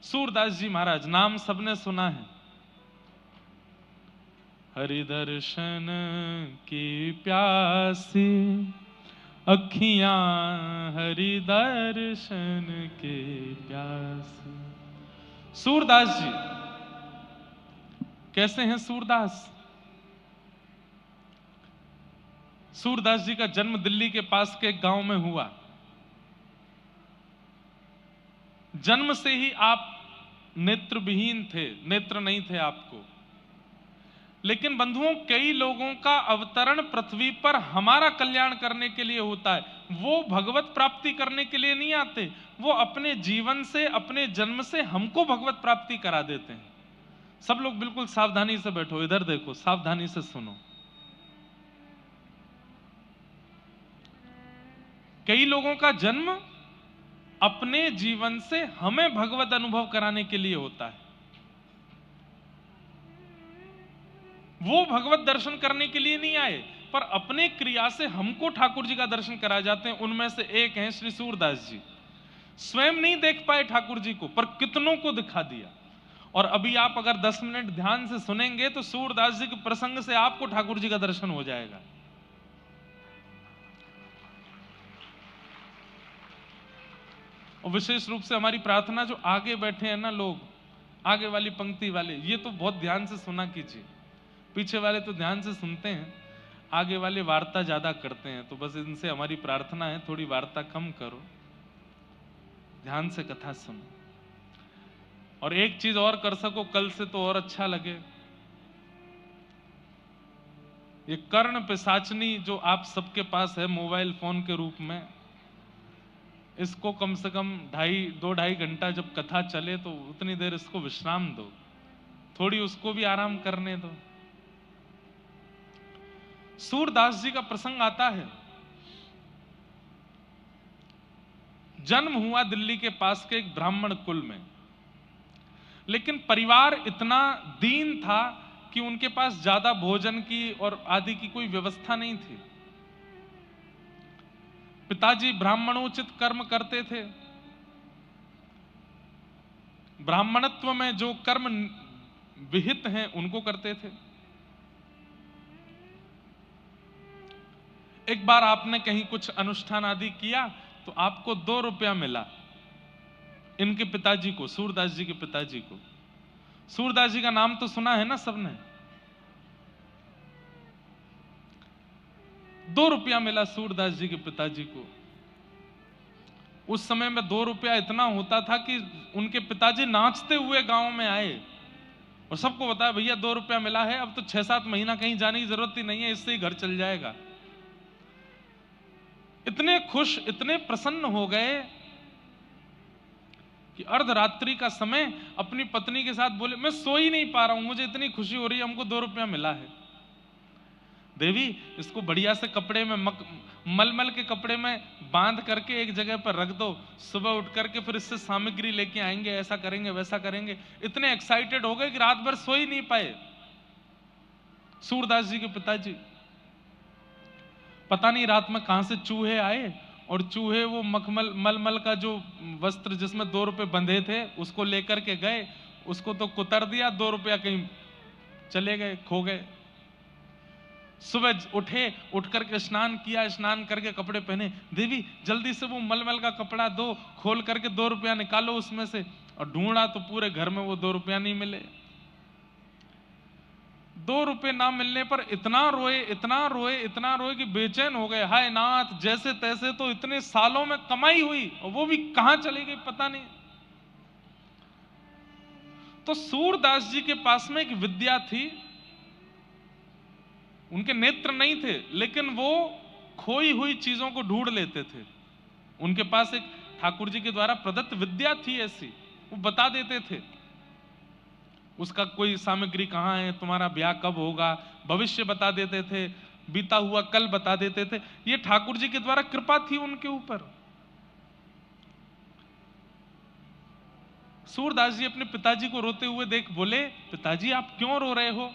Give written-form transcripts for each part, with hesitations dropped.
सूरदास जी महाराज, नाम सबने सुना है। हरि दर्शन की प्यासी अखियां, हरि दर्शन के प्यासी। सूरदास जी कैसे हैं? सूरदास जी का जन्म दिल्ली के पास के एक गांव में हुआ। जन्म से ही आप नेत्रविहीन थे, नेत्र नहीं थे आपको। लेकिन बंधुओं, कई लोगों का अवतरण पृथ्वी पर हमारा कल्याण करने के लिए होता है। वो भगवत प्राप्ति करने के लिए नहीं आते, वो अपने जीवन से, अपने जन्म से हमको भगवत प्राप्ति करा देते हैं। सब लोग बिल्कुल सावधानी से बैठो, इधर देखो, सावधानी से सुनो। कई लोगों का जन्म अपने जीवन से हमें भगवत अनुभव कराने के लिए होता है। वो भगवत दर्शन करने के लिए नहीं आए, पर अपने क्रिया से हमको ठाकुर जी का दर्शन करा जाते हैं। उनमें से एक हैं श्री सूरदास जी। स्वयं नहीं देख पाए ठाकुर जी को, पर कितनों को दिखा दिया। और अभी आप अगर 10 मिनट ध्यान से सुनेंगे तो सूरदास जी के प्रसंग से आपको ठाकुर जी का दर्शन हो जाएगा। और विशेष रूप से हमारी प्रार्थना, जो आगे बैठे हैं ना लोग, आगे वाली पंक्ति वाले, ये तो बहुत ध्यान से सुना कीजिए। पीछे वाले तो ध्यान से सुनते हैं, आगे वाले वार्ता ज्यादा करते हैं। तो बस इनसे हमारी प्रार्थना है, थोड़ी वार्ता कम करो, ध्यान से कथा सुनो। और एक चीज और कर सको कल से तो और अच्छा लगे, ये कर्ण पिशाचनी जो आप सबके पास है मोबाइल फोन के रूप में, इसको कम से कम 2-2.5 घंटा जब कथा चले तो उतनी देर इसको विश्राम दो, थोड़ी उसको भी आराम करने दो। सूरदास जी का प्रसंग आता है। जन्म हुआ दिल्ली के पास के एक ब्राह्मण कुल में, लेकिन परिवार इतना दीन था कि उनके पास ज्यादा भोजन की और आदि की कोई व्यवस्था नहीं थी। पिताजी ब्राह्मणोचित कर्म करते थे। ब्राह्मणत्व में जो कर्म विहित हैं उनको करते थे। एक बार आपने कहीं कुछ अनुष्ठान आदि किया तो आपको 2 रुपया मिला। इनके पिताजी को, सूरदास जी के पिताजी को। सूरदास जी का नाम तो सुना है ना सबने। 2 रुपया मिला सूरदास जी के पिताजी को। उस समय में 2 रुपया इतना होता था कि उनके पिताजी नाचते हुए गांव में आए और सबको बताया, भैया 2 रुपया मिला है, अब तो 6-7 महीना कहीं जाने की जरूरत ही नहीं है, इससे ही घर चल जाएगा। इतने खुश, इतने प्रसन्न हो गए कि अर्धरात्रि का समय अपनी पत्नी के साथ बोले, मैं सो ही नहीं पा रहा हूं, मुझे इतनी खुशी हो रही है, हमको 2 रुपया मिला है। देवी, इसको बढ़िया से कपड़े में मलमल के कपड़े में बांध करके एक जगह पर रख दो, सुबह उठ करके फिर इससे सामग्री लेके आएंगे, ऐसा करेंगे वैसा करेंगे। इतने एक्साइटेड हो गए कि रात भर सो ही नहीं पाए सूरदास जी के पिताजी। पता नहीं रात में कहां से चूहे आए और चूहे वो मलमल का जो वस्त्र जिसमें 2 रुपए बंधे थे उसको लेकर के गए, उसको तो कुतर दिया, 2 रुपया कहीं चले गए, खो गए। सुबह उठे, उठ करके स्नान किया, स्नान करके कपड़े पहने, देवी जल्दी से वो मलमल का कपड़ा दो, खोल करके 2 रुपया निकालो उसमें से। और ढूंढा तो पूरे घर में वो 2 रुपया नहीं मिले। 2 रुपए ना मिलने पर इतना रोए, इतना रोए, इतना रोए कि बेचैन हो गए। हाय नाथ, जैसे तैसे तो इतने सालों में कमाई हुई और वो भी कहां चली गई पता नहीं। तो सूरदास जी के पास में एक विद्या थी। उनके नेत्र नहीं थे, लेकिन वो खोई हुई चीजों को ढूंढ लेते थे। उनके पास एक ठाकुर जी के द्वारा प्रदत्त विद्या थी ऐसी, वो बता देते थे उसका कोई सामग्री कहां है, तुम्हारा ब्याह कब होगा, भविष्य बता देते थे, बीता हुआ कल बता देते थे। ये ठाकुर जी के द्वारा कृपा थी उनके ऊपर। सूरदास जी अपने पिताजी को रोते हुए देख बोले, पिताजी आप क्यों रो रहे हो?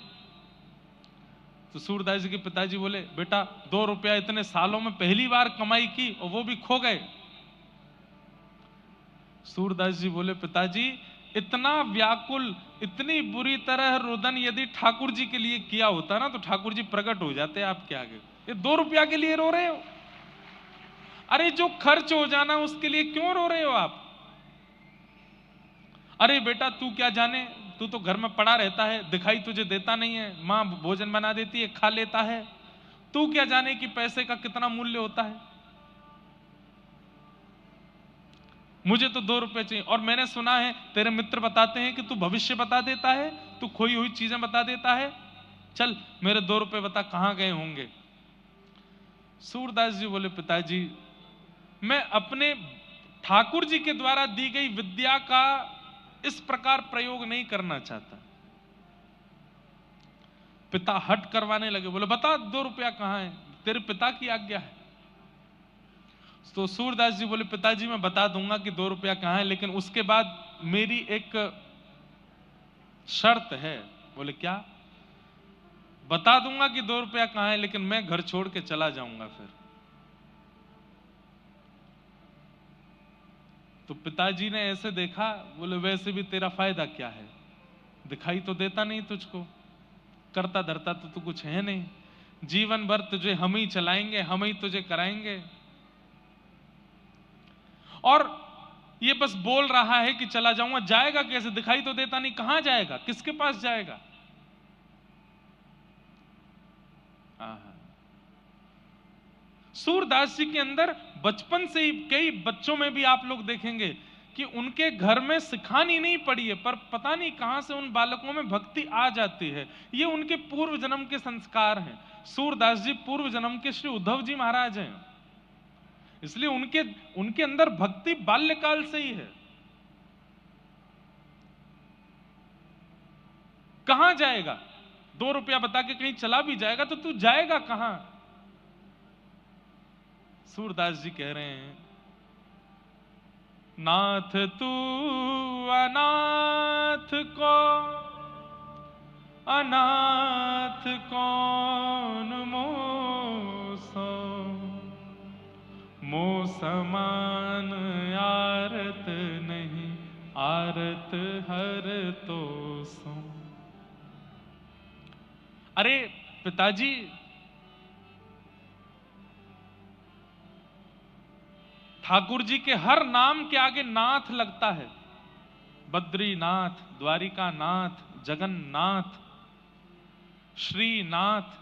तो सूरदास जी के पिताजी बोले, बेटा 2 रुपया इतने सालों में पहली बार कमाई की और वो भी खो गए। सूरदास जी बोले, पिताजी इतना व्याकुल, इतनी बुरी तरह रुदन यदि ठाकुर जी के लिए किया होता ना तो ठाकुर जी प्रकट हो जाते आपके आगे। ये 2 रुपया के लिए रो रहे हो? अरे जो खर्च हो जाना उसके लिए क्यों रो रहे हो आप? अरे बेटा तू क्या जाने, तू तो घर में पड़ा रहता है, दिखाई तुझे देता नहीं है, मां भोजन बना देती है, खा लेता है, तू क्या जाने कि पैसे का कितना मूल्य होता है। मुझे तो 2 रुपए चाहिए। और मैंने सुना है तेरे मित्र बताते हैं कि तू भविष्य बता देता है, तू खोई हुई चीजें बता देता है, चल मेरे 2 रुपए बता कहां गए होंगे। सूरदास जी बोले पिताजी मैं अपने ठाकुर जी के द्वारा दी गई विद्या का इस प्रकार प्रयोग नहीं करना चाहता। पिता हट करवाने लगे, बोले बता 2 रुपया कहां है, तेरे पिता की आज्ञा है। तो सूरदास जी बोले पिताजी मैं बता दूंगा कि 2 रुपया कहां है, लेकिन उसके बाद मेरी एक शर्त है। बोले क्या? बता दूंगा कि 2 रुपया कहां है, लेकिन मैं घर छोड़ के चला जाऊंगा फिर। तो पिताजी ने ऐसे देखा, बोले वैसे भी तेरा फायदा क्या है, दिखाई तो देता नहीं तुझको, करता धरता तो तू कुछ है नहीं, जीवन भर तुझे हम ही चलाएंगे, हम ही तुझे कराएंगे। और ये बस बोल रहा है कि चला जाऊंगा, जाएगा कैसे? दिखाई तो देता नहीं, कहां जाएगा, किसके पास जाएगा? सूरदास जी के अंदर बचपन से ही, कई बच्चों में भी आप लोग देखेंगे कि उनके घर में सिखानी नहीं पड़ी है, पर पता नहीं कहां से उन बालकों में भक्ति आ जाती है। ये उनके पूर्व जन्म के संस्कार हैं। सूरदास जी पूर्व जन्म के श्री उद्धव जी महाराज हैं, इसलिए उनके अंदर भक्ति बाल्यकाल से ही है। कहां जाएगा? 2 रुपया बता के कहीं चला भी जाएगा तो तू जाएगा कहां? सूरदास जी कह रहे हैं नाथ तू अनाथ को अनाथ कौन मोसो, मो समान आरत नहीं, आरत हर तो सो। अरे पिताजी ठाकुर जी के हर नाम के आगे नाथ लगता है। बद्रीनाथ, द्वारिकानाथ, जगन्नाथ, श्रीनाथ।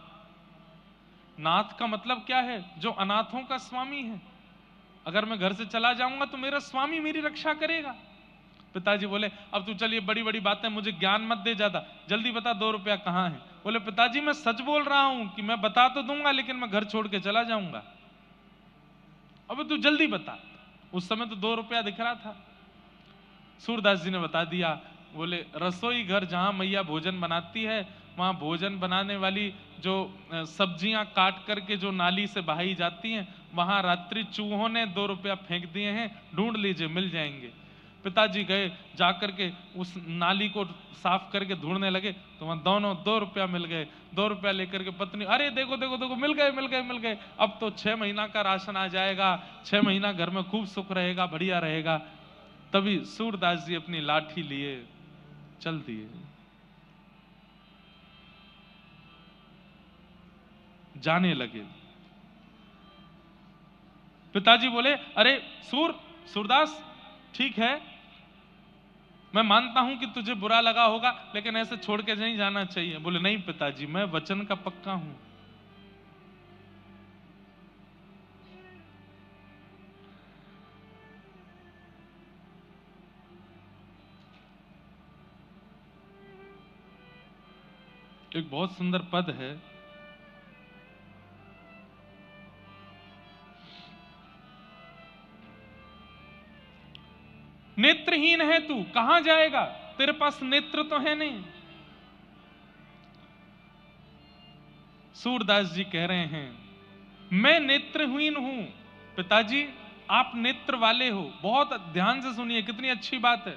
नाथ का मतलब क्या है? जो अनाथों का स्वामी है। अगर मैं घर से चला जाऊंगा तो मेरा स्वामी मेरी रक्षा करेगा। पिताजी बोले अब तू चलिए, बड़ी बड़ी बातें, मुझे ज्ञान मत दे ज्यादा, जल्दी बता 2 रुपया कहां है। बोले पिताजी मैं सच बोल रहा हूं कि मैं बता तो दूंगा, लेकिन मैं घर छोड़ के चला जाऊंगा। अब तू जल्दी बता। उस समय तो 2 रुपया दिख रहा था। सूरदास जी ने बता दिया। बोले रसोई घर जहां मैया भोजन बनाती है, वहां भोजन बनाने वाली जो सब्जियां काट करके जो नाली से बहाई जाती हैं, वहां रात्रि चूहों ने 2 रुपया फेंक दिए हैं, ढूंढ लीजिए मिल जाएंगे। पिताजी गए, जाकर के उस नाली को साफ करके ढूंढने लगे तो वहां दोनों 2 रुपया मिल गए। 2 रुपया लेकर के पत्नी, अरे देखो देखो देखो, मिल गए मिल गए मिल गए, अब तो 6 महीना का राशन आ जाएगा, 6 महीना घर में खूब सुख रहेगा, बढ़िया रहेगा। तभी सूरदास जी अपनी लाठी लिए चल दिए, जाने लगे। पिताजी बोले अरे सूरदास ठीक है, मैं मानता हूं कि तुझे बुरा लगा होगा, लेकिन ऐसे छोड़ के नहीं जाना चाहिए। बोले नहीं पिताजी, मैं वचन का पक्का हूं। एक बहुत सुंदर पद है, नेत्रहीन है तू, कहां जाएगा, तेरे पास नेत्र तो है नहीं। सूरदास जी कह रहे हैं मैं नेत्रहीन हूं। पिताजी आप नेत्र वाले हो, बहुत ध्यान से सुनिए, कितनी अच्छी बात है।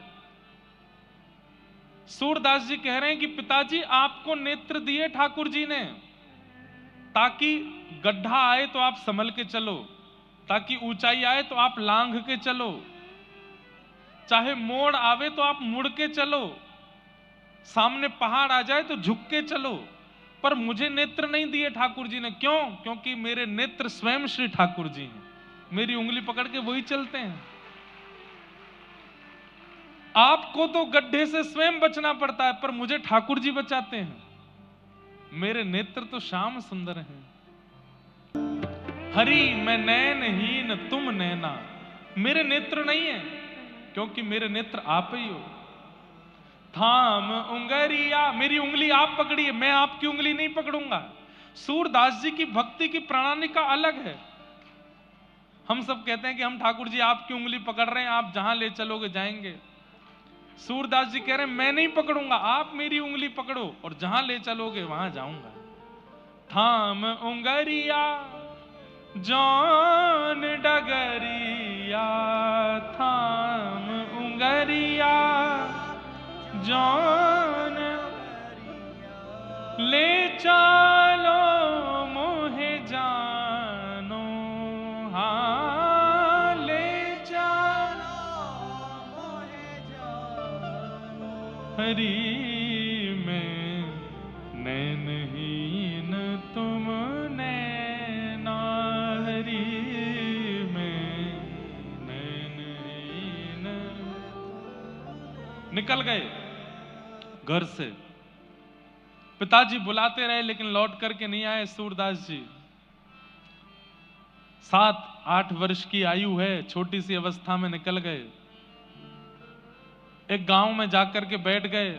सूरदास जी कह रहे हैं कि पिताजी आपको नेत्र दिए ठाकुर जी ने, ताकि गड्ढा आए तो आप संभल के चलो, ताकि ऊंचाई आए तो आप लांघ के चलो, चाहे मोड़ आवे तो आप मुड़ के चलो, सामने पहाड़ आ जाए तो झुक के चलो, पर मुझे नेत्र नहीं दिए ठाकुर जी ने। क्यों? क्योंकि मेरे नेत्र स्वयं श्री ठाकुर जी हैं, मेरी उंगली पकड़ के वही चलते हैं। आपको तो गड्ढे से स्वयं बचना पड़ता है, पर मुझे ठाकुर जी बचाते हैं। मेरे नेत्र तो श्याम सुंदर हैं। हरि मैं नैनहीन तुम नैना, मेरे नेत्र नहीं है क्योंकि मेरे नेत्र आप ही हो। थाम उंगरिया, मेरी उंगली आप पकड़िए, मैं आपकी उंगली नहीं पकड़ूंगा। सूरदास जी की भक्ति की प्रणाली का अलग है। हम सब कहते हैं कि हम ठाकुर जी आपकी उंगली पकड़ रहे हैं, आप जहां ले चलोगे जाएंगे। सूरदास जी कह रहे हैं मैं नहीं पकड़ूंगा, आप मेरी उंगली पकड़ो और जहां ले चलोगे वहां जाऊंगा। थाम उंगरिया जौन डगरिया, थाम उंगरिया जौन ले चलो मोहे जानो, हाँ ले चलो मोहे जानो। हरि में नैनहीन तुम नैना, हरि में नैनहीन। निकल गए घर से, पिताजी बुलाते रहे लेकिन लौट करके नहीं आए सूरदास जी। 7-8 वर्ष की आयु है, छोटी सी अवस्था में निकल गए। एक गांव में जाकर के बैठ गए।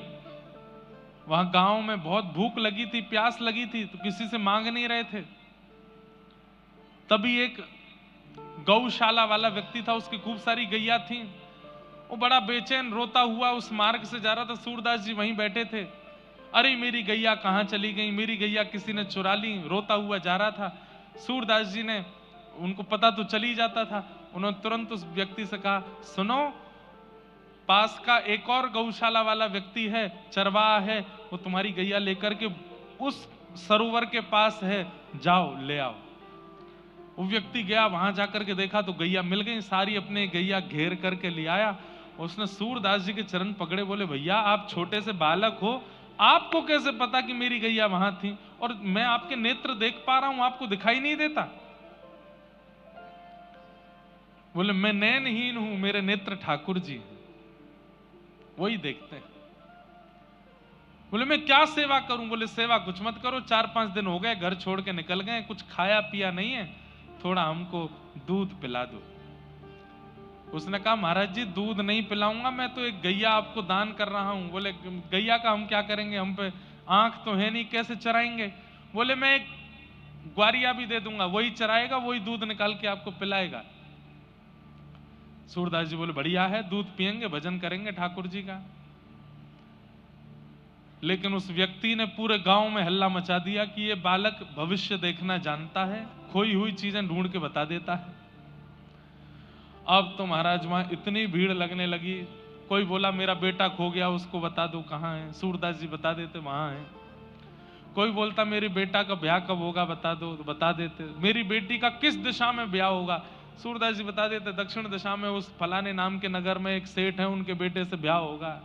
वहां गांव में बहुत भूख लगी थी, प्यास लगी थी, तो किसी से मांग नहीं रहे थे। तभी एक गौशाला वाला व्यक्ति था, उसकी खूब सारी गैया थी। वो बड़ा बेचैन रोता हुआ उस मार्ग से जा रहा था। सूरदास जी वहीं बैठे थे। अरे मेरी गैया कहां चली गई, मेरी गैया किसी ने चुरा ली, रोता हुआ जा रहा था। सूरदास जी ने, उनको पता तो चल ही जाता था, उन्होंने तुरंत उस व्यक्ति से कहा, सुनो पास का एक और गौशाला वाला व्यक्ति है, चरवाहा है, वो तुम्हारी गैया लेकर के उस सरोवर के पास है, जाओ ले आओ। वो व्यक्ति गया, वहां जाकर के देखा तो गैया मिल गई सारी, अपने गैया घेर करके ले आया। उसने सूरदास जी के चरण पकड़े, बोले भैया आप छोटे से बालक हो, आपको कैसे पता कि मेरी गैया वहां थी, और मैं आपके नेत्र देख पा रहा हूं, आपको दिखाई नहीं देता? बोले मैं नैनहीन हूं, मेरे नेत्र ठाकुर जी वही देखते हैं। बोले मैं क्या सेवा करूं? बोले सेवा कुछ मत करो, 4-5 दिन हो गए घर छोड़ के निकल गए, कुछ खाया पिया नहीं है, थोड़ा हमको दूध पिला दो। उसने कहा महाराज जी दूध नहीं पिलाऊंगा, मैं तो एक गैया आपको दान कर रहा हूं। बोले गैया का हम क्या करेंगे, हम पे आंख तो है नहीं, कैसे चराएंगे? बोले मैं एक ग्वारिया भी दे दूंगा, वही चराएगा, वही दूध निकाल के आपको पिलाएगा। सूरदास जी बोले बढ़िया है, दूध पिएंगे, भजन करेंगे ठाकुर जी का। लेकिन उस व्यक्ति ने पूरे गांव में हल्ला मचा दिया कि ये बालक भविष्य देखना जानता है, खोई हुई चीजें ढूंढ के बता देता है। अब तो महाराज वहां इतनी भीड़ लगने लगी। कोई बोला मेरा बेटा खो गया, उसको बता दो कहां है, सूरदास जी बता देते वहां है। कोई बोलता मेरे बेटा का ब्याह कब होगा बता दो, तो बता देते। मेरी बेटी का किस दिशा में ब्याह होगा, सूरदास जी बता देते दक्षिण दिशा में उस फलाने नाम के नगर में एक सेठ है, उनके बेटे से ब्याह होगा।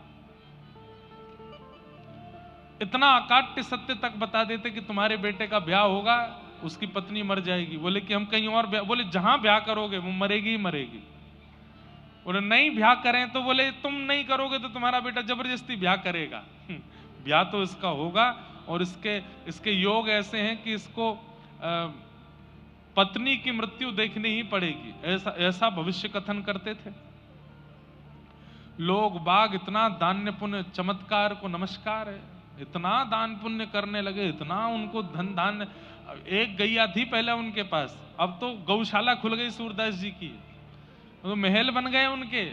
इतना अकाट्य सत्य तक बता देते कि तुम्हारे बेटे का ब्याह होगा, उसकी पत्नी मर जाएगी। बोले कि हम कहीं और ब्याह, बोले जहां ब्याह करोगे वो मरेगी ही मरेगी। बोले नहीं ब्याह करें, तो बोले तुम नहीं करोगे तो तुम्हारा बेटा जबरदस्ती ब्याह करेगा। ब्याह तो इसका होगा, और इसके योग ऐसे हैं कि इसको पत्नी की मृत्यु देखनी ही पड़ेगी, ऐसा भविष्य कथन करते थे लोग बाग। इतना दान्य पुण्य, चमत्कार को नमस्कार है, इतना दान पुण्य करने लगे, इतना उनको धन धान्य। एक गैया थी पहले उनके पास, अब तो गौशाला खुल गई सूरदास जी की, तो महल बन गए उनके,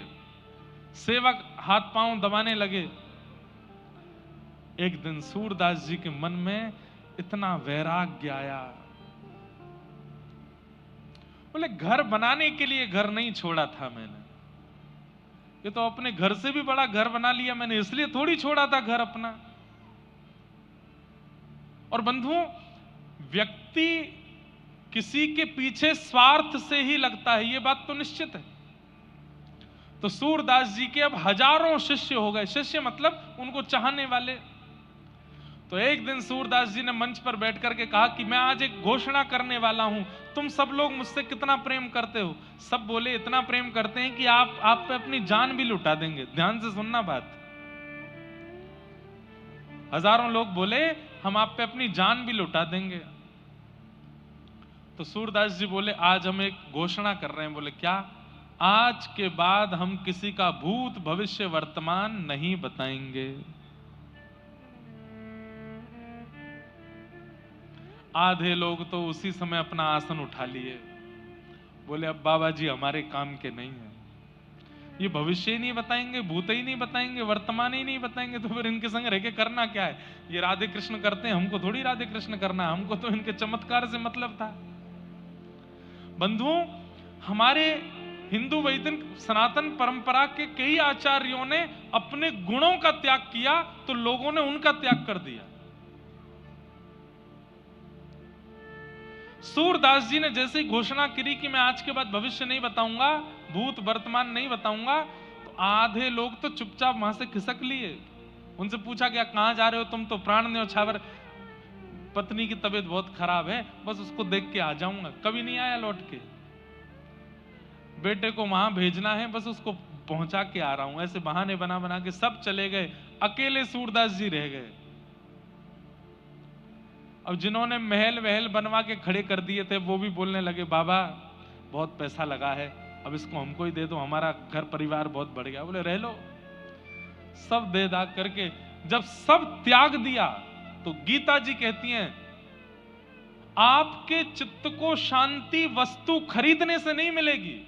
सेवक हाथ पांव दबाने लगे। एक दिन सूरदास जी के मन में इतना वैराग्य आया, बोले घर बनाने के लिए घर नहीं छोड़ा था मैंने, ये तो अपने घर से भी बड़ा घर बना लिया मैंने, इसलिए थोड़ी छोड़ा था घर अपना। और बंधुओं, व्यक्ति किसी के पीछे स्वार्थ से ही लगता है, यह बात तो निश्चित है। तो सूरदास जी के अब हजारों शिष्य हो गए। शिष्य मतलब उनको चाहने वाले। तो एक दिन सूरदास जी ने मंच पर बैठ करके कहा कि मैं आज एक घोषणा करने वाला हूं, तुम सब लोग मुझसे कितना प्रेम करते हो। सब बोले इतना प्रेम करते हैं कि आप पे अपनी जान भी लुटा देंगे। ध्यान से सुनना बात। हजारों लोग बोले हम आप पे अपनी जान भी लुटा देंगे। तो सूरदास जी बोले आज हम एक घोषणा कर रहे हैं। बोले क्या? आज के बाद हम किसी का भूत भविष्य वर्तमान नहीं बताएंगे। आधे लोग तो उसी समय अपना आसन उठा लिए। बोले अब बाबा जी हमारे काम के नहीं है, ये भविष्य ही नहीं बताएंगे, भूत ही नहीं बताएंगे, वर्तमान ही नहीं बताएंगे, तो फिर इनके संग रह के करना क्या है? ये राधे कृष्ण करते हैं, हमको थोड़ी राधे कृष्ण करना है, हमको तो इनके चमत्कार से मतलब था। बंधुओं, हमारे हिंदू वैदिक सनातन परंपरा के कई आचार्यों ने अपने गुणों का त्याग किया तो लोगों ने उनका त्याग कर दिया। सूरदास जी ने जैसे ही घोषणा करी कि मैं आज के बाद भविष्य नहीं बताऊंगा, भूत वर्तमान नहीं बताऊंगा, तो आधे लोग तो चुपचाप वहां से खिसक लिए। उनसे पूछा गया कहां जा रहे हो तुम? तो प्राण न्योछावर, पत्नी की तबीयत बहुत खराब है, बस उसको देख के आ जाऊंगा। कभी नहीं आया लौट के। बेटे को वहां भेजना है, बस उसको पहुंचा के आ रहा हूं। ऐसे बहाने बना बना के सब चले गए, अकेले सूरदास जी रह गए। अब जिन्होंने महल वहल बनवा के खड़े कर दिए थे वो भी बोलने लगे बाबा बहुत पैसा लगा है, अब इसको हमको ही दे दो, हमारा घर परिवार बहुत बढ़ गया। बोले रह लो। सब दे दाग करके जब सब त्याग दिया तो गीता जी कहती हैं आपके चित्त को शांति वस्तु खरीदने से नहीं मिलेगी,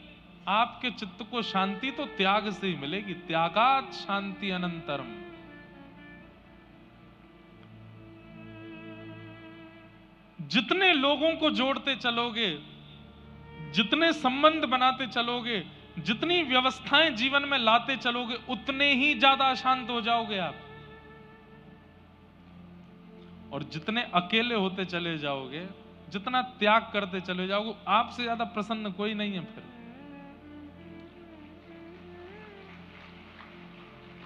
आपके चित्त को शांति तो त्याग से ही मिलेगी। त्यागात शांति अनंतरम। जितने लोगों को जोड़ते चलोगे, जितने संबंध बनाते चलोगे, जितनी व्यवस्थाएं जीवन में लाते चलोगे, उतने ही ज्यादा अशांत हो जाओगे आप। और जितने अकेले होते चले जाओगे, जितना त्याग करते चले जाओगे, आपसे ज्यादा प्रसन्न कोई नहीं है फिर।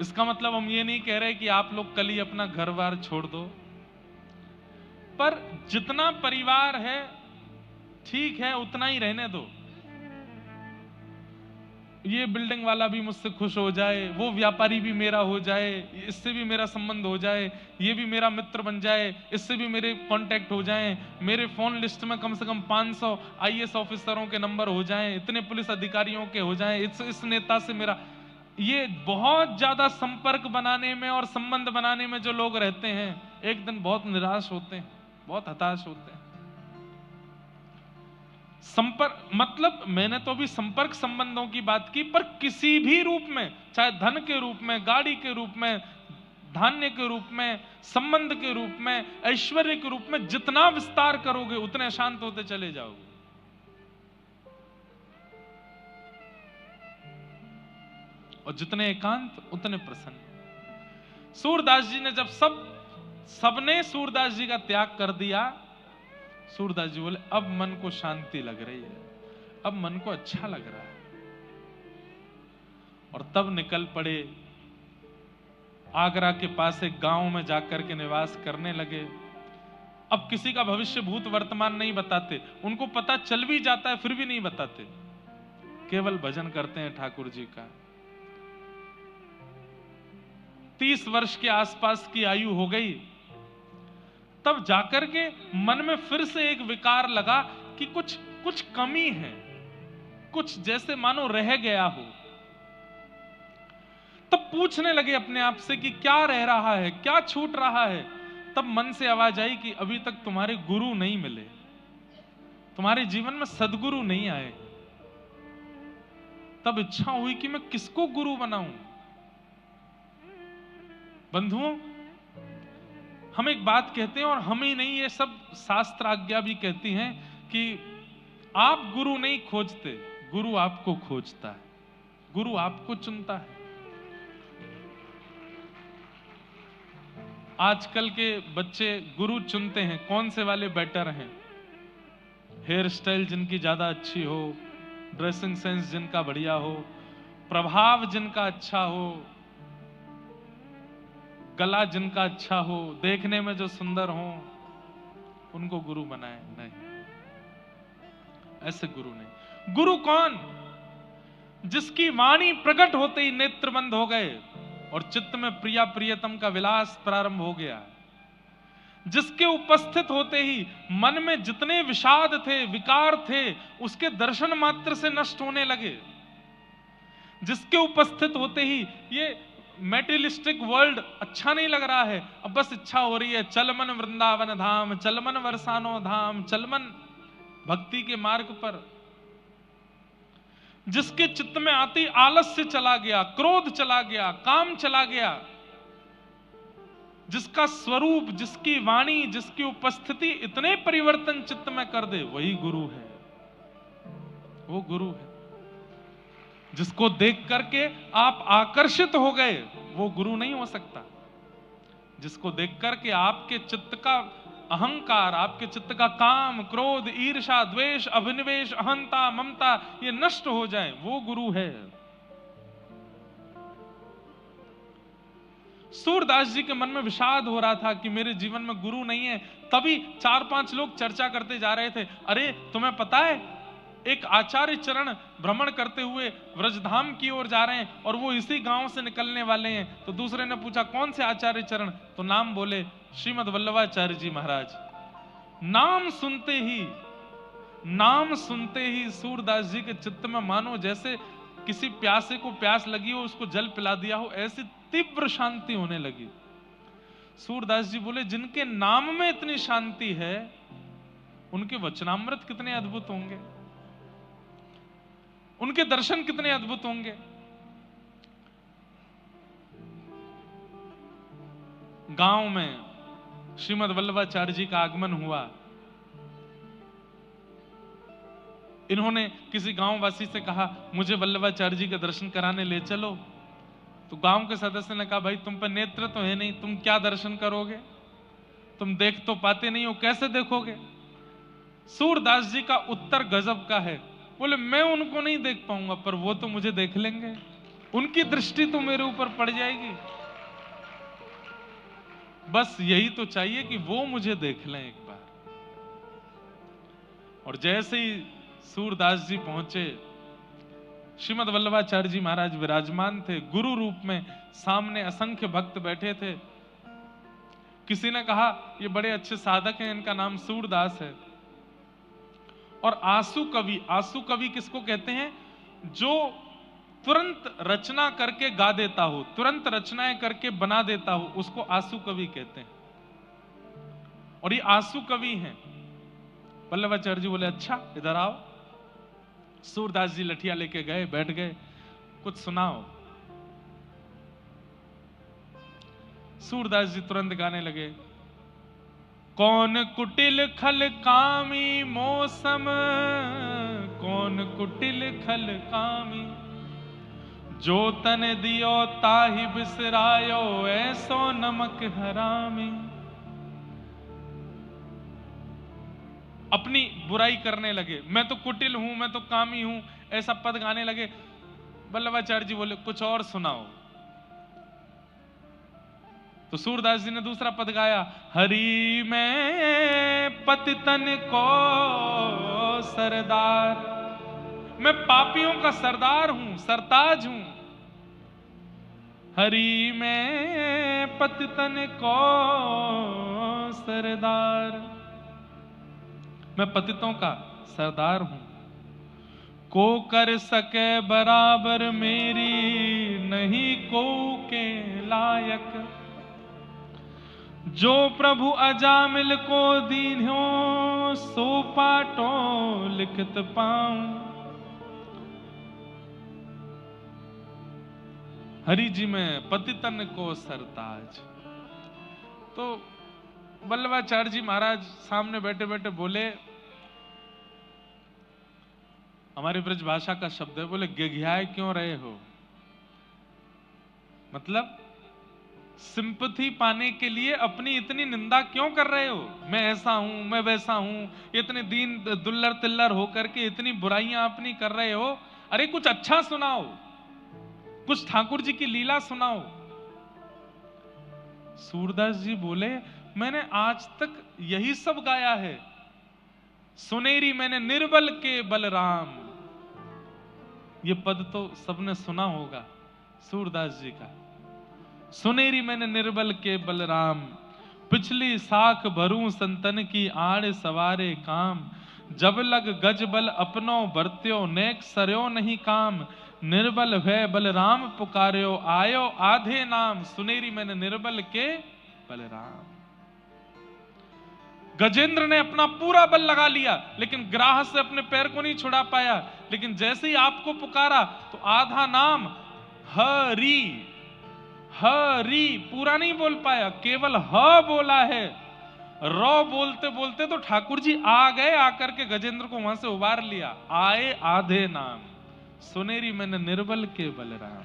इसका मतलब हम ये नहीं कह रहे कि आप लोग कल ही अपना घर बार छोड़ दो, पर जितना परिवार है ठीक है उतना ही रहने दो। ये बिल्डिंग वाला भी मुझसे खुश हो जाए, वो व्यापारी भी मेरा हो जाए, इससे भी मेरा संबंध हो जाए, ये भी मेरा मित्र बन जाए, इससे भी मेरे कांटेक्ट हो जाएं, मेरे फोन लिस्ट में कम से कम 500 आईएएस ऑफिसरों के नंबर हो जाएं, इतने पुलिस अधिकारियों के हो जाएं, इस नेता से मेरा। ये बहुत ज्यादा संपर्क बनाने में और संबंध बनाने में जो लोग रहते हैं एक दिन बहुत निराश होते हैं, बहुत हताश होते हैं। संपर्क मतलब मैंने तो अभी संपर्क संबंधों की बात की, पर किसी भी रूप में, चाहे धन के रूप में, गाड़ी के रूप में, धान्य के रूप में, संबंध के रूप में, ऐश्वर्य के रूप में, जितना विस्तार करोगे उतने शांत होते चले जाओगे। और जितने एकांत उतने प्रसन्न। सूरदास जी ने जब सबने सूरदास जी का त्याग कर दिया, सूरदास जी बोले अब मन को शांति लग रही है, अब मन को अच्छा लग रहा है। और तब निकल पड़े, आगरा के पास एक गांव में जाकर के निवास करने लगे। अब किसी का भविष्य भूत वर्तमान नहीं बताते, उनको पता चल भी जाता है फिर भी नहीं बताते, केवल भजन करते हैं ठाकुर जी का। 30 वर्ष के आसपास की आयु हो गई, तब जाकर के मन में फिर से एक विकार लगा कि कुछ कमी है, कुछ जैसे मानो रह गया हो। तब पूछने लगे अपने आप से कि क्या रह रहा है, क्या छूट रहा है। तब मन से आवाज आई कि अभी तक तुम्हारे गुरु नहीं मिले, तुम्हारे जीवन में सदगुरु नहीं आए। तब इच्छा हुई कि मैं किसको गुरु बनाऊं। बंधुओं, हम एक बात कहते हैं और हम ही नहीं, ये सब शास्त्र आज्ञा भी कहती हैं कि आप गुरु नहीं खोजते, गुरु आपको खोजता है, गुरु आपको चुनता है। आजकल के बच्चे गुरु चुनते हैं कौन से वाले बेटर हैं, हेयर स्टाइल जिनकी ज्यादा अच्छी हो, ड्रेसिंग सेंस जिनका बढ़िया हो, प्रभाव जिनका अच्छा हो, गला जिनका अच्छा हो, देखने में जो सुंदर हो, उनको गुरु बनाए। नहीं, ऐसे गुरु नहीं। गुरु कौन? जिसकी वाणी प्रकट होते ही नेत्र बंद हो गए और चित्त में प्रिया प्रियतम का विलास प्रारंभ हो गया। जिसके उपस्थित होते ही मन में जितने विषाद थे, विकार थे, उसके दर्शन मात्र से नष्ट होने लगे। जिसके उपस्थित होते ही ये मेटेरियलिस्टिक वर्ल्ड अच्छा नहीं लग रहा है, अब बस इच्छा हो रही है चल मन वृंदावन धाम, चल मन वरसानो धाम, चल मन भक्ति के मार्ग पर। जिसके चित्त में आती आलस्य चला गया, क्रोध चला गया, काम चला गया, जिसका स्वरूप, जिसकी वाणी, जिसकी उपस्थिति इतने परिवर्तन चित्त में कर दे, वही गुरु है। वो गुरु है। जिसको देख करके आप आकर्षित हो गए, वो गुरु नहीं हो सकता। जिसको देख करके आपके चित्त का अहंकार, आपके चित्त का काम, क्रोध, ईर्ष्या, द्वेष, अभिनिवेश, अहंता, ममता ये नष्ट हो जाए, वो गुरु है। सूरदास जी के मन में विषाद हो रहा था कि मेरे जीवन में गुरु नहीं है। तभी 4-5 लोग चर्चा करते जा रहे थे, अरे तुम्हें पता है एक आचार्य चरण भ्रमण करते हुए व्रजधाम की ओर जा रहे हैं और वो इसी गांव से निकलने वाले हैं। तो दूसरे ने पूछा कौन से आचार्य चरण? तो नाम बोले श्रीमद वल्लभाचार्य जी महाराज। नाम सुनते ही सूरदास जी के चित्त में मानो जैसे किसी प्यासे को प्यास लगी हो, उसको जल पिला दिया हो, ऐसी तीव्र शांति होने लगी। सूरदास जी बोले जिनके नाम में इतनी शांति है, उनके वचनामृत कितने अद्भुत होंगे, उनके दर्शन कितने अद्भुत होंगे। गांव में श्रीमद वल्लभाचार्य जी का आगमन हुआ। इन्होंने किसी गांववासी से कहा मुझे वल्लभाचार्य जी के दर्शन कराने ले चलो। तो गांव के सदस्य ने कहा भाई तुम पर नेत्र तो है नहीं, तुम क्या दर्शन करोगे, तुम देख तो पाते नहीं हो, कैसे देखोगे। सूरदास जी का उत्तर गजब का है। बोले मैं उनको नहीं देख पाऊंगा, पर वो तो मुझे देख लेंगे, उनकी दृष्टि तो मेरे ऊपर पड़ जाएगी। बस यही तो चाहिए कि वो मुझे देख लें एक बार। और जैसे ही सूरदास जी पहुंचे, श्रीमद वल्लभाचार्य जी महाराज विराजमान थे गुरु रूप में, सामने असंख्य भक्त बैठे थे। किसी ने कहा ये बड़े अच्छे साधक हैं, इनका नाम सूरदास है। और आंसू कवि किसको कहते हैं? जो तुरंत रचना करके गा देता हो, तुरंत रचनाएं करके बना देता हो, उसको आंसू कवि कहते हैं। और ये आंसू कवि हैं। वल्लभाचार्य जी बोले अच्छा इधर आओ। सूरदास जी लठिया लेके गए, बैठ गए, कुछ सुनाओ। सूरदास जी तुरंत गाने लगे, कौन कुटिल खल कामी मौसम, कौन कुटिल खल कामी, जो तन दियो ताहि बिसरायो, ऐसो नमक हरामी। अपनी बुराई करने लगे, मैं तो कुटिल हूं, मैं तो कामी हूं, ऐसा पद गाने लगे। वल्लभाचार्य जी बोले कुछ और सुनाओ। तो सूरदास जी ने दूसरा पद गाया, हरि मैं पतितन को सरदार, मैं पापियों का सरदार हूं, सरताज हूं। हरि मैं पतितन को सरदार, मैं पतितों का सरदार हूं। को कर सके बराबर मेरी, नहीं को के लायक, जो प्रभु अजामिल को दीन्हो, सो पाटो लिखत पाऊं। हरि जी में पतितन को सरताज। तो वल्लभाचार्य जी महाराज सामने बैठे बैठे बोले, हमारी ब्रज भाषा का शब्द है, बोले गिघियाए क्यों रहे हो, मतलब सिंपैथी पाने के लिए अपनी इतनी निंदा क्यों कर रहे हो। मैं ऐसा हूं, मैं वैसा हूं, इतने दीन दुल्लर तिल्लर होकर के इतनी बुराइयां अपनी कर रहे हो। अरे कुछ अच्छा सुनाओ। कुछ ठाकुर जी की लीला सुनाओ। सूरदास जी बोले, मैंने आज तक यही सब गाया है। सुनेरी मैंने निर्बल के बलराम, ये पद तो सबने सुना होगा सूरदास जी का। सुनेरी मैंने निर्बल के बलराम, पिछली साख भरूं संतन की आड़ सवारे काम। जब लग गज बल अपनो बरत्यो नेक सरयो नहीं काम। निर्बल भय बलराम पुकार्यो आयो आधे नाम। सुनेरी मैंने निर्बल के बलराम। गजेंद्र ने अपना पूरा बल लगा लिया लेकिन ग्राह से अपने पैर को नहीं छुड़ा पाया। लेकिन जैसे ही आपको पुकारा तो आधा नाम हरि, हरि पूरा नहीं बोल पाया, केवल ह बोला है। रौ बोलते बोलते तो ठाकुर जी आ गए, आकर के गजेंद्र को वहां से उबार लिया। आए आधे नाम, सुनेरी मैंने निर्बल के बलराम।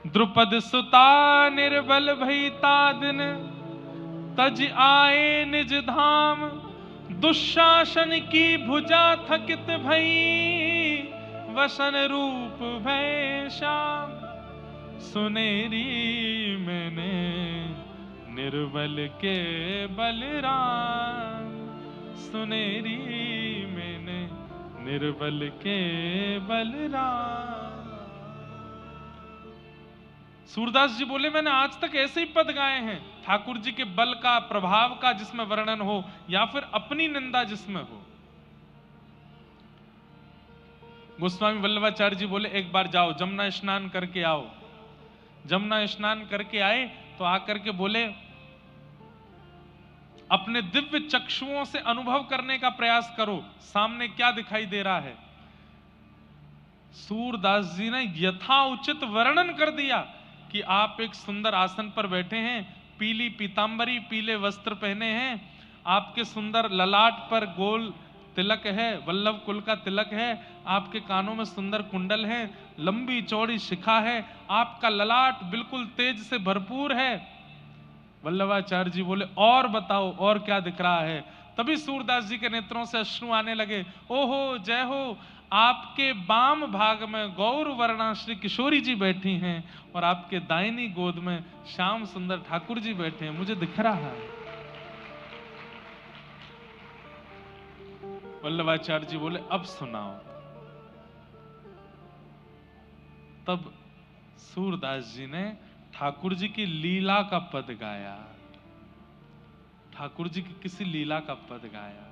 द्रुपद सुता निर्बल भईता दिन, तज आए निज धाम। दुशासन की भुजा थकित भई, वसन रूप भय श्याम। सुनेरी मैंने निर्बल के बलराम। सुनेरी मैंने निर्बल के बलराम। सूरदास जी बोले, मैंने आज तक ऐसे ही पद गाए हैं, ठाकुर जी के बल का, प्रभाव का जिसमें वर्णन हो, या फिर अपनी निंदा जिसमें हो। गोस्वामी वल्लभाचार्य जी बोले, एक बार जाओ जमुना स्नान करके आओ। जमुना स्नान करके आए तो आकर के बोले, अपने दिव्य चक्षुओं से अनुभव करने का प्रयास करो, सामने क्या दिखाई दे रहा है। सूरदास जी ने यथाउचित वर्णन कर दिया कि आप एक सुंदर आसन पर बैठे हैं, पीली पीतांबरी, पीले वस्त्र पहने हैं, आपके सुंदर ललाट पर गोल तिलक है, वल्लभ कुल का तिलक है, आपके कानों में सुंदर कुंडल है, लंबी चौड़ी शिखा है, आपका ललाट बिल्कुल तेज से भरपूर है। वल्लभाचार्य जी बोले, और बताओ और क्या दिख रहा है। तभी सूरदास जी के नेत्रों से अश्रु आने लगे। ओहो जय हो, आपके बाम भाग में गौर वर्णा श्री किशोरी जी बैठी हैं और आपके दाहिनी गोद में श्याम सुंदर ठाकुर जी बैठे हैं, मुझे दिख रहा है। वल्लभाचार्य जी बोले, अब सुनाओ। तब सूरदास जी ने ठाकुर जी की लीला का पद गाया, ठाकुर जी की किसी लीला का पद गाया।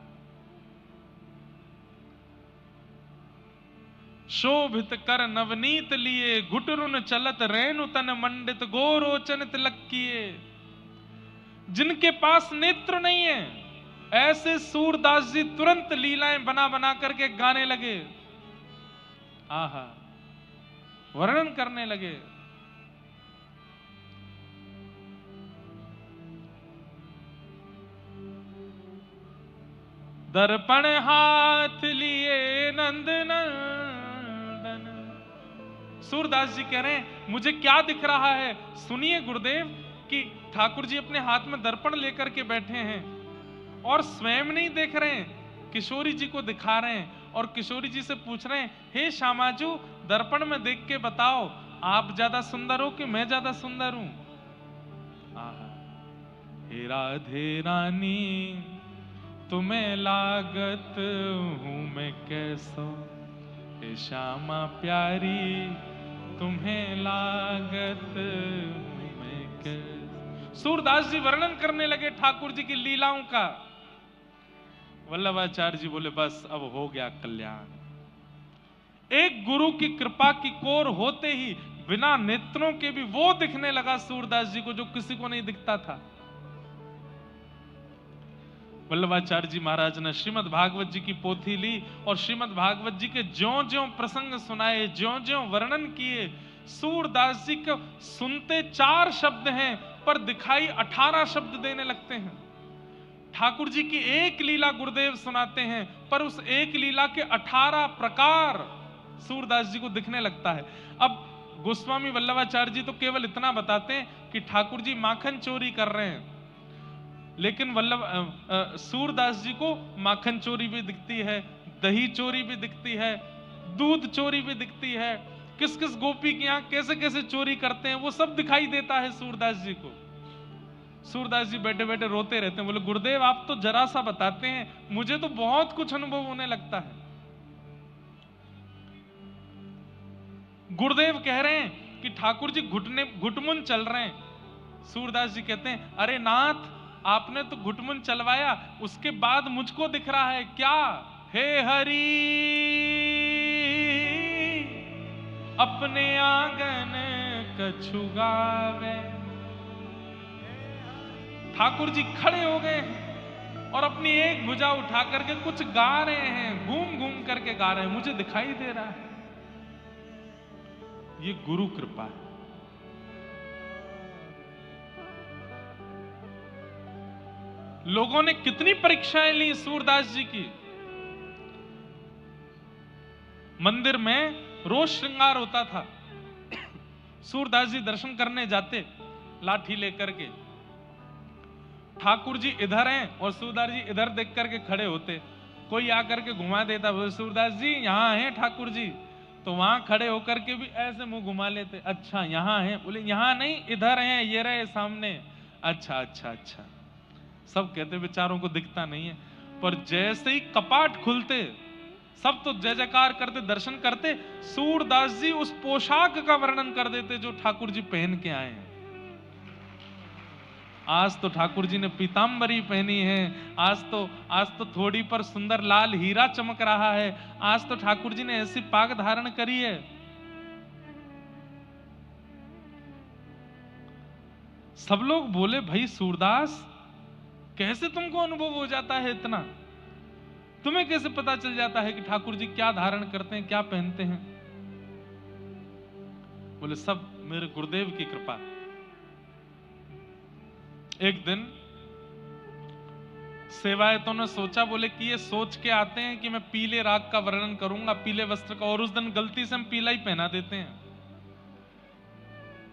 शोभित कर नवनीत लिए, घुटरुन चलत रेणु तन मंडित, गोरोचन तिलक किए। जिनके पास नेत्र नहीं है, ऐसे सूरदास जी तुरंत लीलाएं बना बना करके गाने लगे, आहा, वर्णन करने लगे। दर्पण हाथ लिए नंद नंदन। सूरदास जी कह रहे हैं, मुझे क्या दिख रहा है। सुनिए गुरुदेव कि ठाकुर जी अपने हाथ में दर्पण लेकर के बैठे हैं और स्वयं नहीं देख रहे हैं, किशोरी जी को दिखा रहे हैं और किशोरी जी से पूछ रहे हैं, हे श्यामाजू, दर्पण में देख के बताओ, आप ज्यादा सुंदर हो कि मैं ज्यादा सुंदर हूं। हे राधे रानी तुम्हें लागत हूं मैं कैसो, हे श्यामा प्यारी तुम्हें लागत हूं मैं कैसो। सूरदास जी वर्णन करने लगे ठाकुर जी की लीलाओं का। वल्लभाचार्य जी बोले, बस अब हो गया कल्याण। एक गुरु की कृपा की कोर होते ही बिना नेत्रों के भी वो दिखने लगा सूरदास जी को जो किसी को नहीं दिखता था। वल्लभाचार्य जी महाराज ने श्रीमद् भागवत जी की पोथी ली और श्रीमद् भागवत जी के ज्यों-ज्यों प्रसंग सुनाए, ज्यों-ज्यों वर्णन किए। सूरदास जी को सुनते 4 शब्द हैं पर दिखाई 18 शब्द देने लगते हैं। ठाकुर जी की एक लीला गुरुदेव सुनाते हैं पर उस एक लीला के 18 प्रकार सूरदास जी को दिखने लगता है। अब गोस्वामी वल्लभाचार्य जी तो केवल इतना बताते हैं कि ठाकुर जी माखन चोरी कर रहे हैं, लेकिन सूरदास जी को माखन चोरी भी दिखती है, दही चोरी भी दिखती है, दूध चोरी भी दिखती है, किस किस गोपी के यहाँ कैसे कैसे चोरी करते हैं, वो सब दिखाई देता है सूरदास जी को। सूरदास जी बैठे बैठे रोते रहते हैं, बोले गुरुदेव आप तो जरा सा बताते हैं, मुझे तो बहुत कुछ अनुभव होने लगता है। गुरुदेव कह रहे हैं कि ठाकुर जी घुटमुन चल रहे हैं। सूरदास जी कहते हैं अरे नाथ, आपने तो घुटमुन चलवाया, उसके बाद मुझको दिख रहा है क्या? हे हरि अपने आंगन कछु गावे। ठाकुर जी खड़े हो गए हैं और अपनी एक भुजा उठा करके कुछ गा रहे हैं, घूम घूम करके गा रहे हैं, मुझे दिखाई दे रहा है। ये गुरु कृपा है। लोगों ने कितनी परीक्षाएं ली सूरदास जी की। मंदिर में रोज श्रृंगार होता था। सूरदास जी दर्शन करने जाते लाठी लेकर के, ठाकुर जी इधर हैं और सूरदास जी इधर देख करके खड़े होते। कोई आकर के घुमा देता, बोले सूरदास जी यहाँ हैं ठाकुर जी, तो वहां खड़े होकर के भी ऐसे मुंह घुमा लेते, अच्छा यहाँ हैं? बोले यहाँ नहीं, इधर हैं, ये रहे सामने। अच्छा अच्छा अच्छा, सब कहते बेचारों को दिखता नहीं है। पर जैसे ही कपाट खुलते सब तो जय जयकार करते, दर्शन करते। सूरदास जी उस पोशाक का वर्णन कर देते जो ठाकुर जी पहन के आए हैं। आज तो ठाकुर जी ने पीतांबरी पहनी है, आज तो थोड़ी पर सुंदर लाल हीरा चमक रहा है, आज तो ठाकुर जी ने ऐसी पाग धारण करी है। सब लोग बोले भाई सूरदास, कैसे तुमको अनुभव हो जाता है इतना? तुम्हें कैसे पता चल जाता है कि ठाकुर जी क्या धारण करते हैं, क्या पहनते हैं? बोले सब मेरे गुरुदेव की कृपा। एक दिन सेवायतों ने सोचा, बोले कि ये सोच के आते हैं कि मैं पीले राग का वर्णन करूंगा, पीले वस्त्र का, और उस दिन गलती से हम पीला ही पहना देते हैं।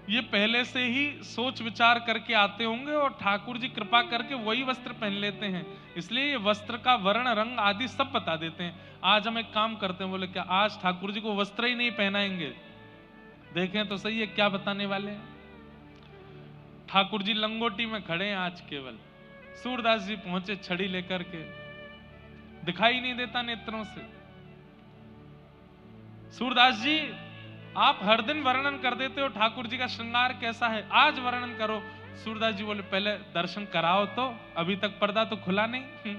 ये पहले से ही सोच विचार करके आते होंगे और ठाकुर जी कृपा करके वही वस्त्र पहन लेते हैं, इसलिए ये वस्त्र का वर्ण रंग आदि सब बता देते हैं। आज हम एक काम करते हैं, बोले क्या आज ठाकुर जी को वस्त्र ही नहीं पहनाएंगे? देखें तो सही है क्या बताने वाले हैं। ठाकुर जी लंगोटी में खड़े हैं आज केवल। सूरदास जी पहुंचे छड़ी लेकर के, दिखाई नहीं देता नेत्रों से। सूरदास जी आप हर दिन वर्णन कर देते हो ठाकुर जी का श्रृंगार कैसा है, आज वर्णन करो। सूरदास जी बोले पहले दर्शन कराओ तो, अभी तक पर्दा तो खुला नहीं।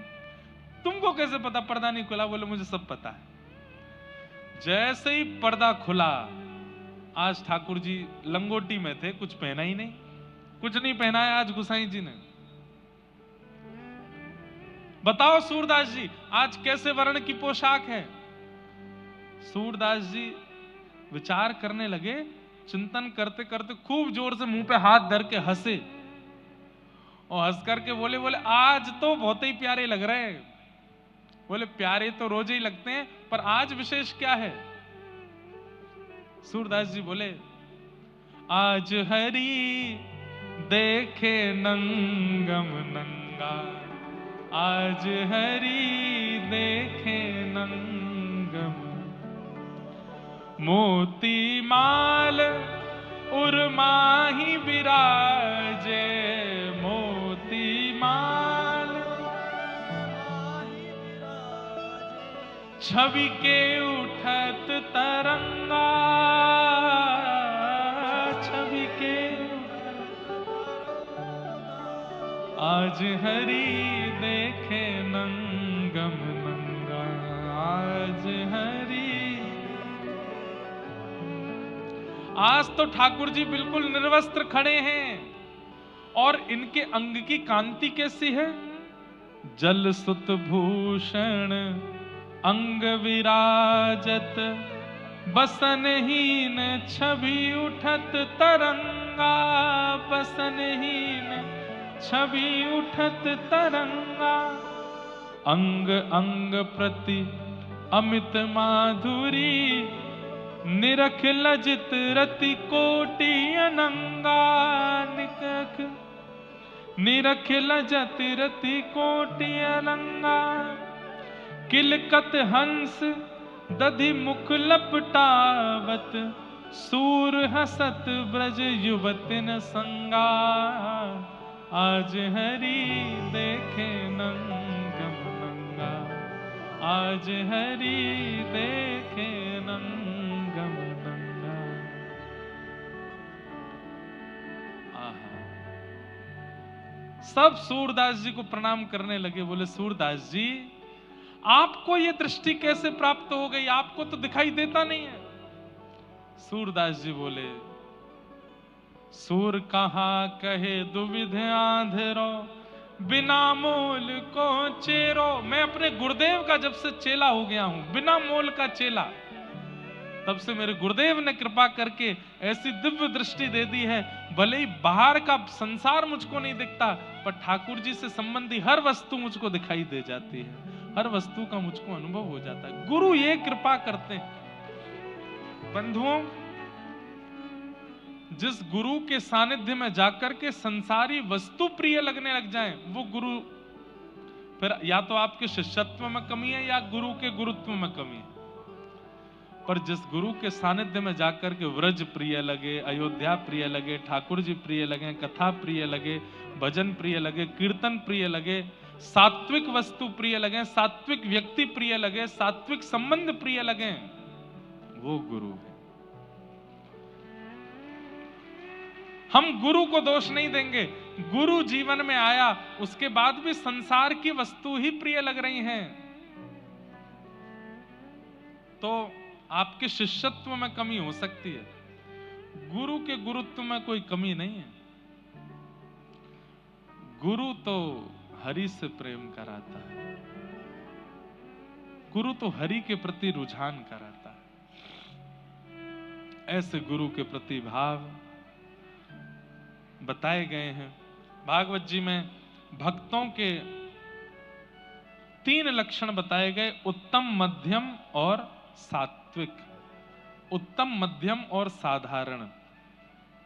तुमको कैसे पता पर्दा नहीं खुला? बोले मुझे सब पता है। जैसे ही पर्दा खुला, आज ठाकुर जी लंगोटी में थे, कुछ पहना ही नहीं, कुछ नहीं पहना है आज गुसाई जी ने। बताओ सूरदास जी आज कैसे वर्ण की पोशाक है? सूरदास जी विचार करने लगे, चिंतन करते करते खूब जोर से मुंह पे हाथ धर के हंसे और हंस करके बोले आज तो बहुत ही प्यारे लग रहे हैं। बोले प्यारे तो रोज ही लगते हैं, पर आज विशेष क्या है? सूरदास जी बोले आज हरि देखे नंगम नंगा, आज हरि देखे नंगम, मोती माल उर्माही विराजे, मोती माल छवि के उठत तरंगा, छवि के आज हरि देखे नंगम नंगा, आज हरि। आज तो ठाकुर जी बिल्कुल निर्वस्त्र खड़े हैं और इनके अंग की कांति कैसी है? जल सुत भूषण अंग विराजत, बसनहीन छवि उठत तरंगा, बसनहीन छवि उठत तरंगा, अंग अंग प्रति अमित माधुरी, निरख लजित रति कोटि अनंगा, निरख लजत रति कोटि अनंगा, किलकत हंस दधि मुख लपटावत, सूर हसत ब्रज युवतिन संगा, आज हरि देखे नंगम नंगा, आज हरि देखे नंगम नंगा। आहा, सब सूरदास जी को प्रणाम करने लगे। बोले सूरदास जी, आपको ये दृष्टि कैसे प्राप्त हो गई? आपको तो दिखाई देता नहीं है। सूरदास जी बोले, सूर कहाँ कहे दुविध आंधेरो, बिना मोल को चेरो। मैं अपने गुरुदेव का जब से चेला हो गया हूं, बिना मोल का चेला, तब से मेरे गुरुदेव ने कृपा करके ऐसी दिव्य दृष्टि दे दी है। भले ही बाहर का संसार मुझको नहीं दिखता, पर ठाकुर जी से संबंधी हर वस्तु मुझको दिखाई दे जाती है, हर वस्तु का मुझको अनुभव हो जाता है। गुरु ये कृपा करते हैं। बंधुओं, जिस गुरु के सानिध्य में जाकर के संसारी वस्तु प्रिय लगने लग जाएं, वो गुरु फिर या तो आपके शिष्यत्व में कमी है या गुरु के गुरुत्व में कमी है। पर जिस गुरु के सानिध्य में जाकर के व्रज प्रिय लगे, अयोध्या प्रिय लगे, ठाकुर जी प्रिय लगे, कथा प्रिय लगे, भजन प्रिय लगे, कीर्तन प्रिय लगे, सात्विक वस्तु प्रिय लगे, सात्विक व्यक्ति प्रिय लगे, सात्विक संबंध प्रिय लगे, वो गुरु है। हम गुरु को दोष नहीं देंगे। गुरु जीवन में आया, उसके बाद भी संसार की वस्तु ही प्रिय लग रही हैं, तो आपके शिष्यत्व में कमी हो सकती है, गुरु के गुरुत्व में कोई कमी नहीं है। गुरु तो हरि से प्रेम कराता है, गुरु तो हरि के प्रति रुझान कराता है। ऐसे गुरु के प्रति भाव बताए गए हैं भागवत जी में। भक्तों के 3 लक्षण बताए गए, उत्तम, मध्यम और सात्विक। उत्तम, मध्यम और साधारण,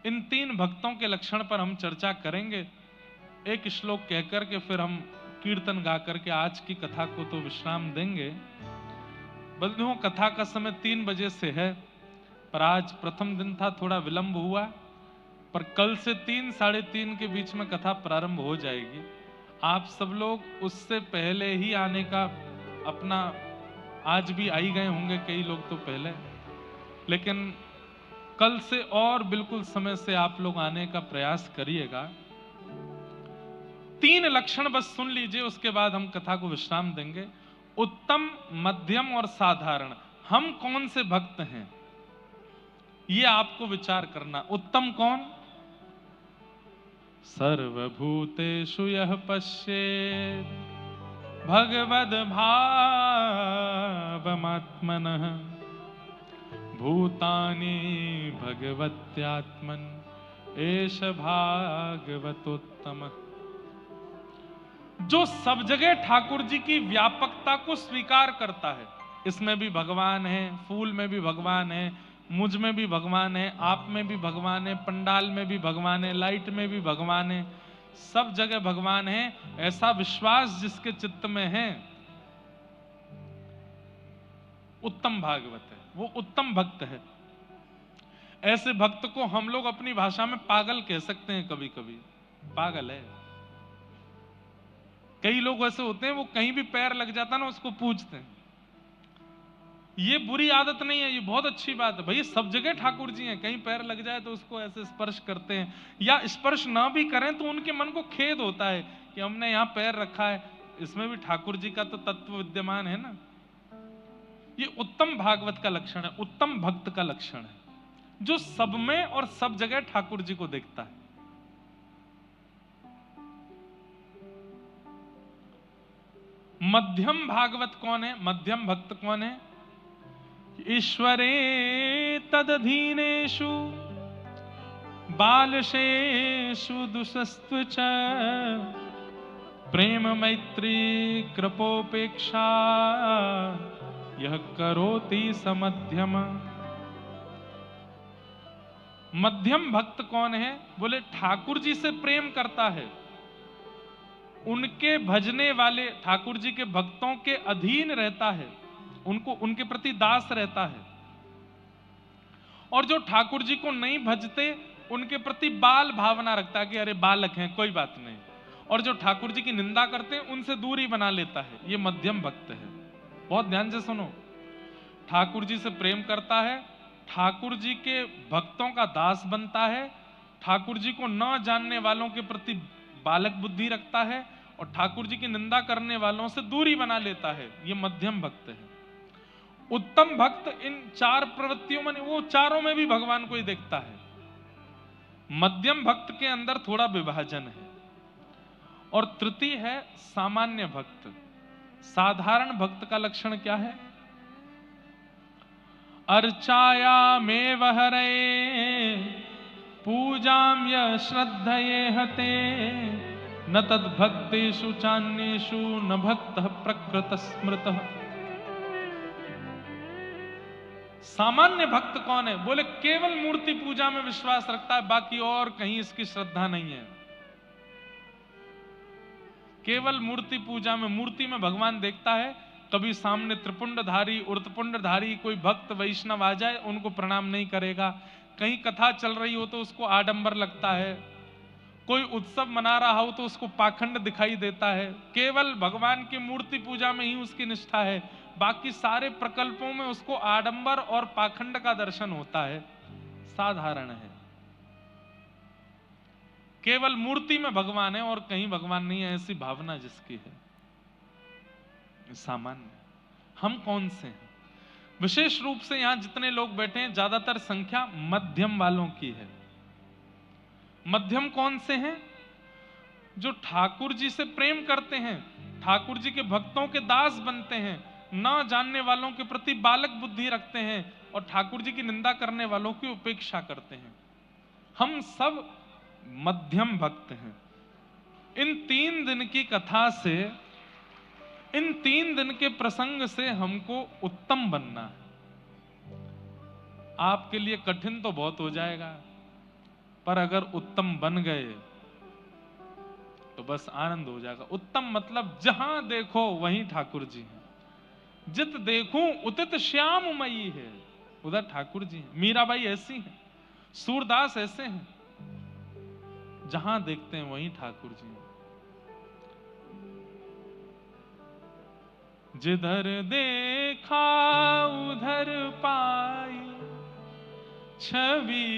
इन 3 भक्तों के लक्षण पर हम चर्चा करेंगे। एक श्लोक कहकर के फिर हम कीर्तन गा करके आज की कथा को तो विश्राम देंगे। बंधुओं, कथा का समय 3 बजे से है, पर आज प्रथम दिन था, थोड़ा विलंब हुआ, पर कल से 3, 3:30 के बीच में कथा प्रारंभ हो जाएगी। आप सब लोग उससे पहले ही आने का अपना, आज भी आई गए होंगे कई लोग तो पहले, लेकिन कल से और बिल्कुल समय से आप लोग आने का प्रयास करिएगा। 3 लक्षण बस सुन लीजिए, उसके बाद हम कथा को विश्राम देंगे। उत्तम, मध्यम और साधारण। हम कौन से भक्त हैं, ये आपको विचार करना। उत्तम कौन? सर्वभूतेषु यः पश्येत् भगवद् भावमात्मनः, भूतानि भगवत्यात्मन् एष भागवतोत्तमः। जो सब जगह ठाकुर जी की व्यापकता को स्वीकार करता है, इसमें भी भगवान है, फूल में भी भगवान है, मुझ में भी भगवान है, आप में भी भगवान है, पंडाल में भी भगवान है, लाइट में भी भगवान है, सब जगह भगवान है, ऐसा विश्वास जिसके चित्त में है, उत्तम भागवत है, वो उत्तम भक्त है। ऐसे भक्त को हम लोग अपनी भाषा में पागल कह सकते हैं, कभी कभी पागल है। कई लोग ऐसे होते हैं, वो कहीं भी पैर लग जाता ना उसको पूजते हैं। ये बुरी आदत नहीं है, ये बहुत अच्छी बात है। भैया सब जगह ठाकुर जी हैं, कहीं पैर लग जाए तो उसको ऐसे स्पर्श करते हैं, या स्पर्श ना भी करें तो उनके मन को खेद होता है कि हमने यहाँ पैर रखा है, इसमें भी ठाकुर जी का तो तत्व विद्यमान है ना। ये उत्तम भागवत का लक्षण है, उत्तम भक्त का लक्षण है, जो सब में और सब जगह ठाकुर जी को देखता है। मध्यम भागवत कौन है, मध्यम भक्त कौन है? ईश्वरे तदधीनेषु बालशेषु दुषस्तु च, प्रेम मैत्री कृपोपेक्षा यह करोति समध्यम। मध्यम भक्त कौन है? बोले ठाकुर जी से प्रेम करता है, उनके भजने वाले ठाकुर जी के भक्तों के अधीन रहता है, उनको उनके प्रति दास रहता है, और जो ठाकुर जी को नहीं भजते उनके प्रति बाल भावना रखता है कि अरे बालक हैं, कोई बात नहीं। और जो ठाकुर जी की निंदा करते हैं उनसे दूरी बना लेता है, ये मध्यम भक्त है। बहुत ध्यान से सुनो, ठाकुर जी से प्रेम करता है, ठाकुर जी के भक्तों का दास बनता है, ठाकुर जी को न जानने वालों के प्रति बालक बुद्धि रखता है और ठाकुर जी की निंदा करने वालों से दूरी बना लेता है, ये मध्यम भक्त है। उत्तम भक्त इन चार प्रवृत्तियों में, वो चारों में भी भगवान को ही देखता है। मध्यम भक्त के अंदर थोड़ा विभाजन है। और तृतीय है सामान्य भक्त। साधारण भक्त का लक्षण क्या है? अर्चाया में वहरे पूजाम य श्रद्धये हते न तद भक्तेषु चान्येषु न भक्त प्रकृत स्मृतः। सामान्य भक्त कौन है? बोले केवल मूर्ति पूजा में विश्वास रखता है, बाकी और कहीं इसकी श्रद्धा नहीं है। केवल मूर्ति पूजा में, मूर्ति में भगवान देखता है। कभी सामने त्रिपुंडधारी उर्तपुंडधारी कोई भक्त वैष्णव आ जाए, उनको प्रणाम नहीं करेगा। कहीं कथा चल रही हो तो उसको आडंबर लगता है, कोई उत्सव मना रहा हो तो उसको पाखंड दिखाई देता है। केवल भगवान की मूर्ति पूजा में ही उसकी निष्ठा है, बाकी सारे प्रकल्पों में उसको आडंबर और पाखंड का दर्शन होता है। साधारण है, केवल मूर्ति में भगवान है और कहीं भगवान नहीं है, ऐसी भावना जिसकी है। सामान्य। हम कौन से हैं? विशेष रूप से यहां जितने लोग बैठे हैं, ज्यादातर संख्या मध्यम वालों की है। मध्यम कौन से हैं? जो ठाकुर जी से प्रेम करते हैं, ठाकुर जी के भक्तों के दास बनते हैं, ना जानने वालों के प्रति बालक बुद्धि रखते हैं और ठाकुर जी की निंदा करने वालों की उपेक्षा करते हैं। हम सब मध्यम भक्त हैं। इन 3 दिन की कथा से, इन 3 दिन के प्रसंग से हमको उत्तम बनना है। आपके लिए कठिन तो बहुत हो जाएगा, पर अगर उत्तम बन गए तो बस आनंद हो जाएगा। उत्तम मतलब जहां देखो वहीं ठाकुर जी हैं। जित देखूं उतित श्याममयी है, उधर ठाकुर जी हैं। मीराबाई ऐसी हैं, सूरदास ऐसे हैं, जहां देखते हैं वहीं ठाकुर जी हैं। जिधर देखा उधर पाई छवि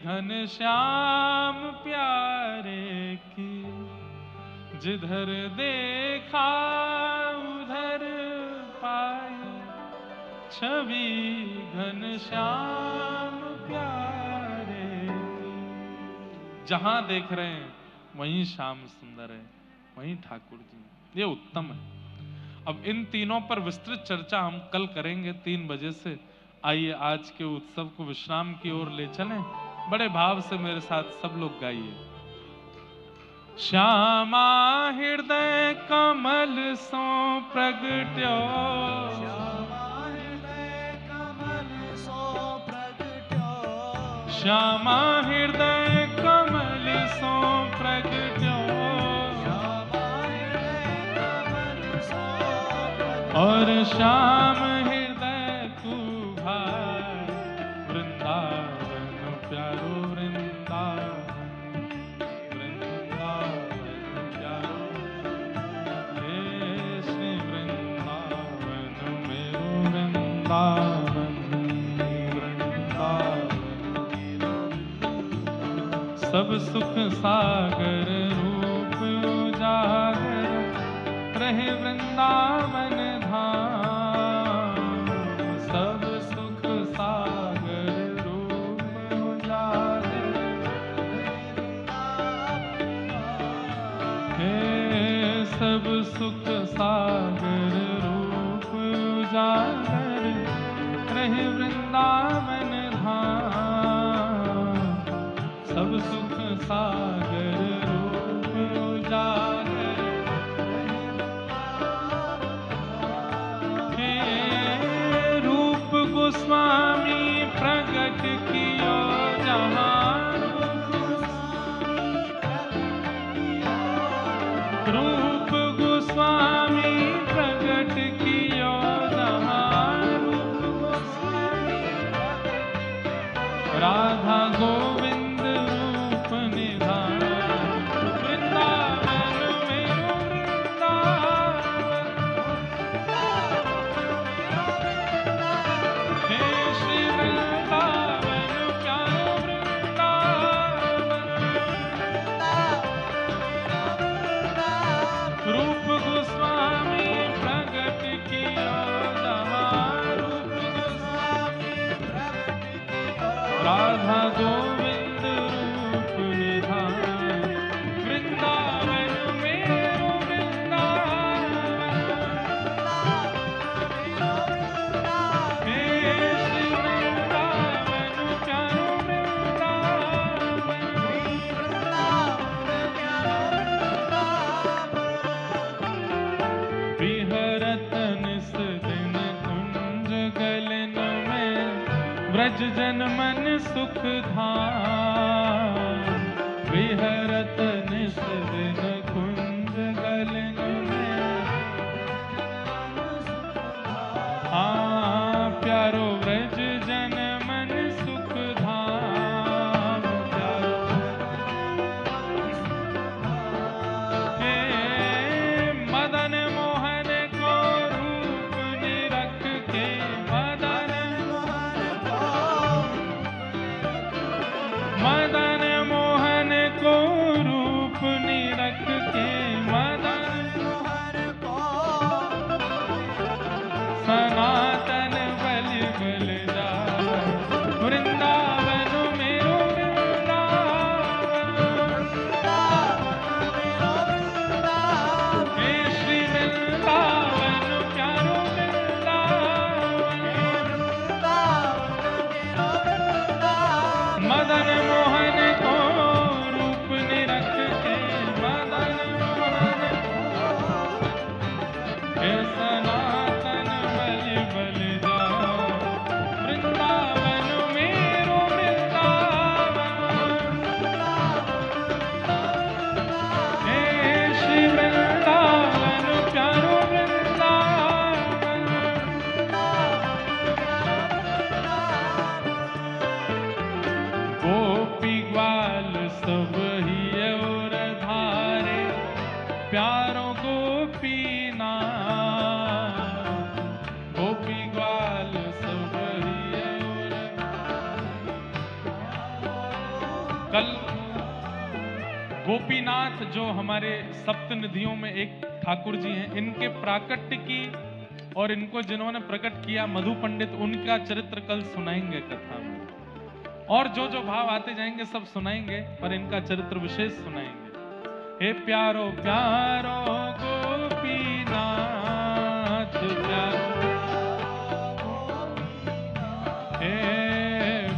घनश्याम प्यारे की। जिधर देखा उधर पाई छवि घनश्याम प्यारे की। जहां देख रहे हैं वहीं श्याम सुंदर है, वहीं ठाकुर जी। ये उत्तम है। अब इन तीनों पर विस्तृत चर्चा हम कल करेंगे 3 बजे से। आइए आज के उत्सव को विश्राम की ओर ले चलें। बड़े भाव से मेरे साथ सब लोग गाइए। श्यामा हृदय कमल सो प्रगट्यो, श्यामा हृदय कमल सो प्रगट्यो, और श्याम हृदय तू भाई वृंदावन प्यारो, वृंदावन प्यारो, हे श्री वृंदावन मेरो वृंदावन, वृंदावन सब सुख सागर रूप उजागर रहे वृंदावन धाम। सब सुख सागर रूप उजागर, हे सब सुख सागर रूप उजागर रहे वृंदावन धाम। सब सुख सागर रूप उजागर, गोस्वामी प्रगट कियो जहां, रूप गोस्वामी प्रगट कियो जहां, व्रज जन मन सुख धाम, विहरत निस दिन कुंज गलन में। हाँ प्यारो व्रज जन मन सुख धाम, प्यारो हे मदन मोहन को रूप निरख के, मदन मोहन को रूप निरख के, मदन सनातन बलि बल जा, वृंदावन मेरो वृंदावन, हे श्री वृंदावन प्यारो वृंदावन, मदन मोहन को रूप निरख के, मदन मोहन हे सनातन बलि बल जा, वृंदावन मेरो वृंदावन, हे श्री वृंदावन प्यारो वृंदावन। गोपी ग्वाल सब ही और धारे, प्यारो गोपीनाथ, गोपी ग्वाल सब ही और। कल गोपीनाथ जो हमारे सप्तनिधियों में एक ठाकुर जी हैं, इनके प्राकट्य की और इनको जिन्होंने प्रकट किया मधु पंडित, उनका चरित्र कल सुनाएंगे कथा में। और जो जो भाव आते जाएंगे सब सुनाएंगे, पर इनका चरित्र विशेष सुनाएंगे। हे प्यारो प्यारो गोपीनाथ, प्यारो हे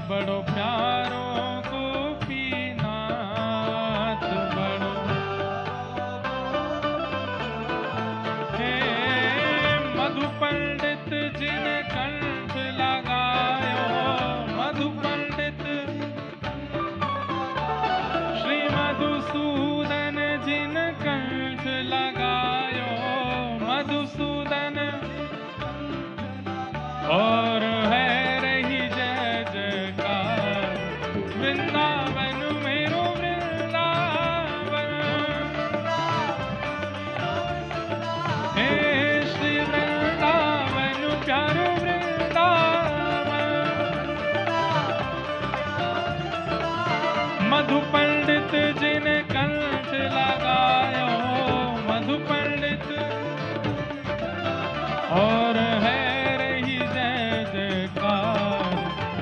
बड़ो प्यारो गोपीनाथ, बड़ो हे मधु पंडित जिन कंठ लगायो, मधु पंडित श्री मधुसूदन जिन कंठ लगायो, मधुसूदन और है रही जय जयकार, वृंदावन मेरो वृंदावन, हे श्री वृंदावन प्यारो वृंदावन, मधु पंडित जिन कंठ लगायो, मधु पंडित और है रही जय जयकार,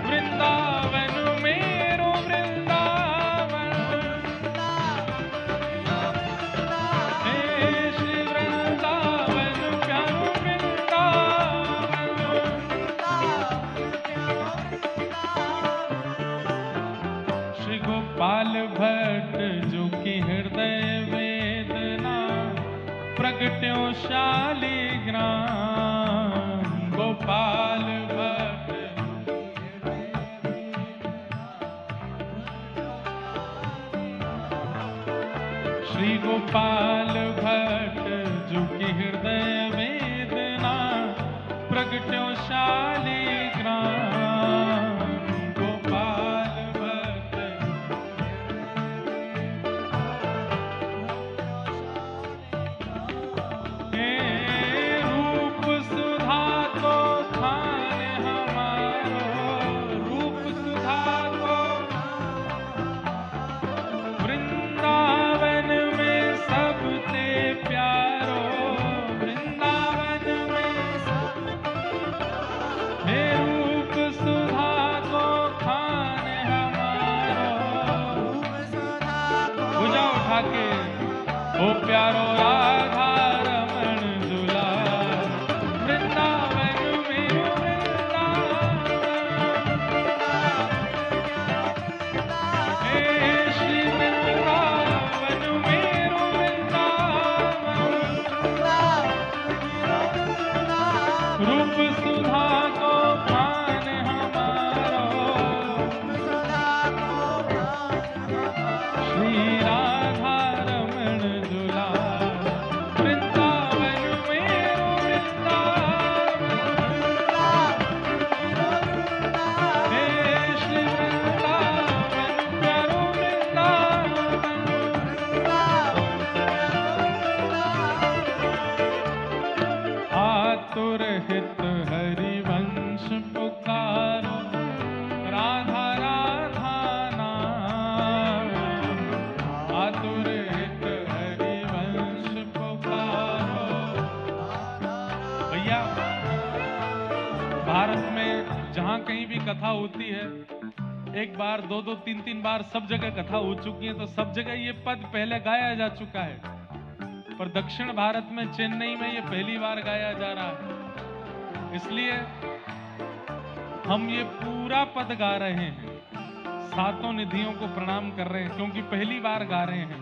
वृंदावन मेरो वृंदावन, हे श्री वृंदावन प्यारो वृंदावन। श्री गोपाल भट्ट जो कि हृदय वेदना, प्रगट्यो शालिग्राम, गोपाल भट्ट श्री गोपाल भट्ट जो कि हृदय वेदना, प्रगट्यो शालिग्राम, गोपाल भट्ट हे रूप सुधा को खान हमारो, रूप सुधा को वृंदावन में सबसे प्यारो, वृंदावन में हे रूप सुधा को खान हमारो, भुजा उठा के ओ प्यारो राधा रमण दुलार, वृंदावन मेरो वृंदावन, हे श्री वृंदावन मेरो वृंदावन, रूप सुधा को खान हमारो, कथा होती है, एक बार, दो दो, तीन तीन बार सब जगह कथा हो चुकी है, तो सब जगह ये पद पहले गाया जा चुका है, पर दक्षिण भारत में चेन्नई में ये पहली बार गाया जा रहा है। इसलिए हम ये पूरा पद गा रहे हैं, सातों निधियों को प्रणाम कर रहे हैं, क्योंकि पहली बार गा रहे हैं